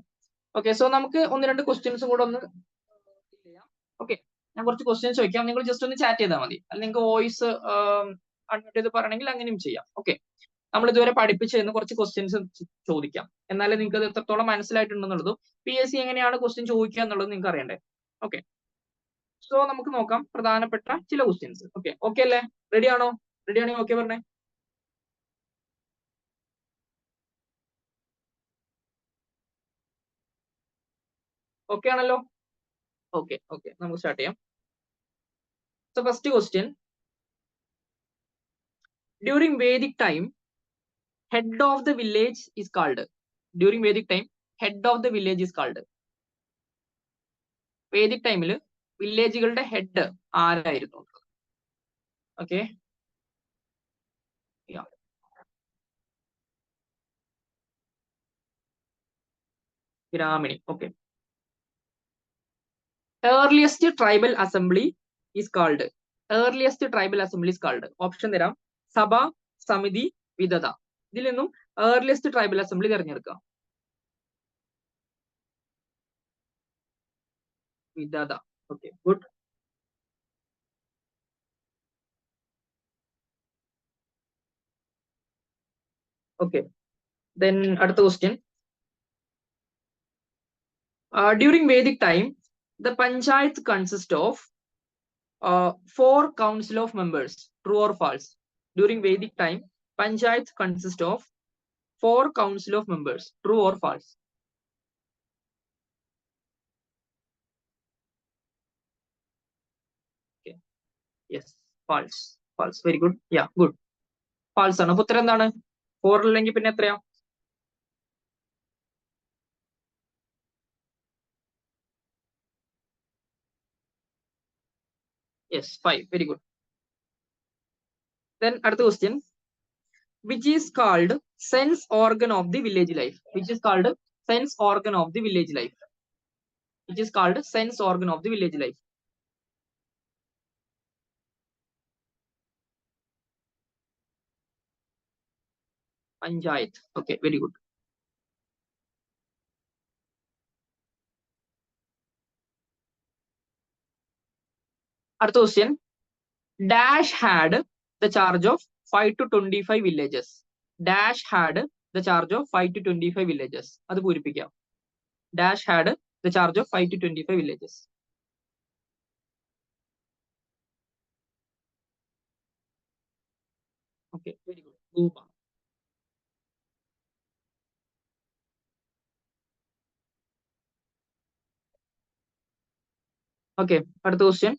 okay. So നമുക്ക് ഒന്ന് രണ്ട് ക്വസ്റ്റ്യൻസും കൂടെ ഒന്ന് ചെയ്യാം. ഓക്കെ, ഞാൻ കുറച്ച് ക്വസ്റ്റ്യൻസ് ചോദിക്കാം, നിങ്ങൾ ജസ്റ്റ് ഒന്ന് ചാറ്റ് ചെയ്താൽ മതി. അല്ലെങ്കിൽ നിങ്ങൾക്ക് വോയിസ് അൺമ്യൂട്ട് ചെയ്ത് പറയണമെങ്കിൽ അങ്ങനെയും ചെയ്യാം. ഓക്കെ, നമ്മൾ ഇതുവരെ പഠിപ്പിച്ചു തരുന്ന കുറച്ച് ക്വസ്റ്റ്യൻസ് ചോദിക്കാം, എന്നാലേ നിങ്ങൾക്ക് അത് എത്രത്തോളം മനസ്സിലായിട്ടുണ്ടെന്നുള്ളതും PSC എങ്ങനെയാണ് ക്വസ്റ്റ്യൻ ചോദിക്കുക എന്നുള്ളത് നിങ്ങൾക്ക് അറിയണ്ടേ. ഓക്കെ, സോ നമുക്ക് നോക്കാം പ്രധാനപ്പെട്ട ചില ക്വസ്റ്റ്യൻസ്. ഓക്കെ ഓക്കെ അല്ലേ? റെഡി ആണോ? റെഡി ആണെങ്കിൽ ഓക്കെ പറഞ്ഞേ. ഓക്കെ ആണല്ലോ? ഓക്കെ ഓക്കെ, നമുക്ക് സ്റ്റാർട്ട് ചെയ്യാം. So first question, during Vedic time head of the village is called. During Vedic time, head of the village is called. Vedic ടൈമിൽ വില്ലേജുകളുടെ head ആരായിരുന്നു? Okay, Gramini. Okay, earliest tribal assembly is called. Earliest tribal assembly is called. Option തരാം: സഭ, സമിതി, വിധത. ഇതിൽ നിന്നും earliest tribal assembly തിരഞ്ഞെടുക്കുക. Vidatha. Okay, good. Okay, then അടുത്ത question, during Vedic time, the panchayat consists of 4 council of members. True or false? During Vedic time, panchayat consists of 4 council of members. True or false? Okay. Yes, false. False. Very good. Yeah, good. False ആണ്. അപ്പൊ ഉത്തരം എന്താണ്? 4 അല്ലെങ്കിൽ പിന്നെ എത്രയാ? Yes, 5. Very good. Then അടുത്ത question, which is called sense organ of the village life? Which is called sense organ of the village life? Which is called sense organ of the village life? Panchayat. Okay, very good. അടുത്ത question, dash had the charge of 5 to 25 villages. Dash had the charge of 5 to 25 villages. അത് പൂരിപ്പിക്കാം. Dash had the charge of 5 to 25 villages. Okay, very good. Bhuma. Okay, അടുത്ത question,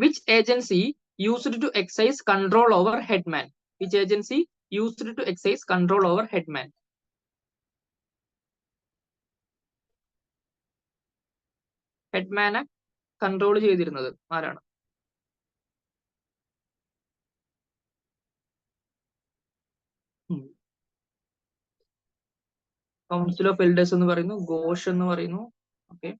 which agency used to exercise control over headman? Which agency used to exercise control over headman? ഹെഡ്മാനെ control ചെയ്തിരുന്നത് ആരാണ്? Council of elders എന്ന് പറയുന്നു, ഘോഷ് എന്ന് പറയുന്നു. Okay,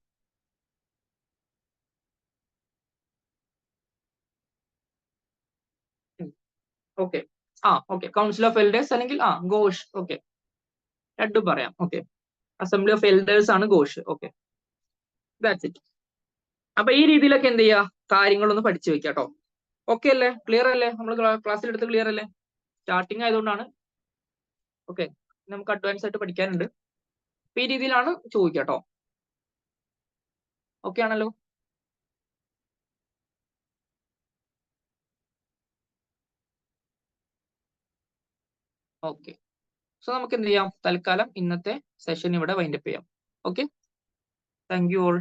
okay. Okay, council of elders അല്ലെങ്കിൽ Ghosh. Okay, രണ്ടും പറയാം. ഓക്കെ, അസംബ്ലി ഓഫ് എൽഡേഴ്സ് ആണ് ഘോഷ്. Okay, that's it. അപ്പൊ ഈ രീതിയിലൊക്കെ എന്ത് ചെയ്യുക, കാര്യങ്ങളൊന്ന് പഠിച്ചു വെക്കാം കേട്ടോ. ഓക്കെ അല്ലേ? ക്ലിയർ അല്ലേ? നമ്മൾ ക്ലാസ്സിൽ എടുത്ത് ക്ലിയർ അല്ലേ? സ്റ്റാർട്ടിങ് ആയതുകൊണ്ടാണ്. ഓക്കെ, നമുക്ക് അഡ്വാൻസ് ആയിട്ട് പഠിക്കാനുണ്ട്. അപ്പൊ ഈ രീതിയിലാണ് ചോദിക്കുക കേട്ടോ. ഓക്കെ ആണല്ലോ? ഓക്കെ, സോ നമുക്ക് എന്ത് ചെയ്യാം, തൽക്കാലം ഇന്നത്തെ സെഷൻ ഇവിടെ വൈൻഡപ്പ് ചെയ്യാം. Okay, thank you all.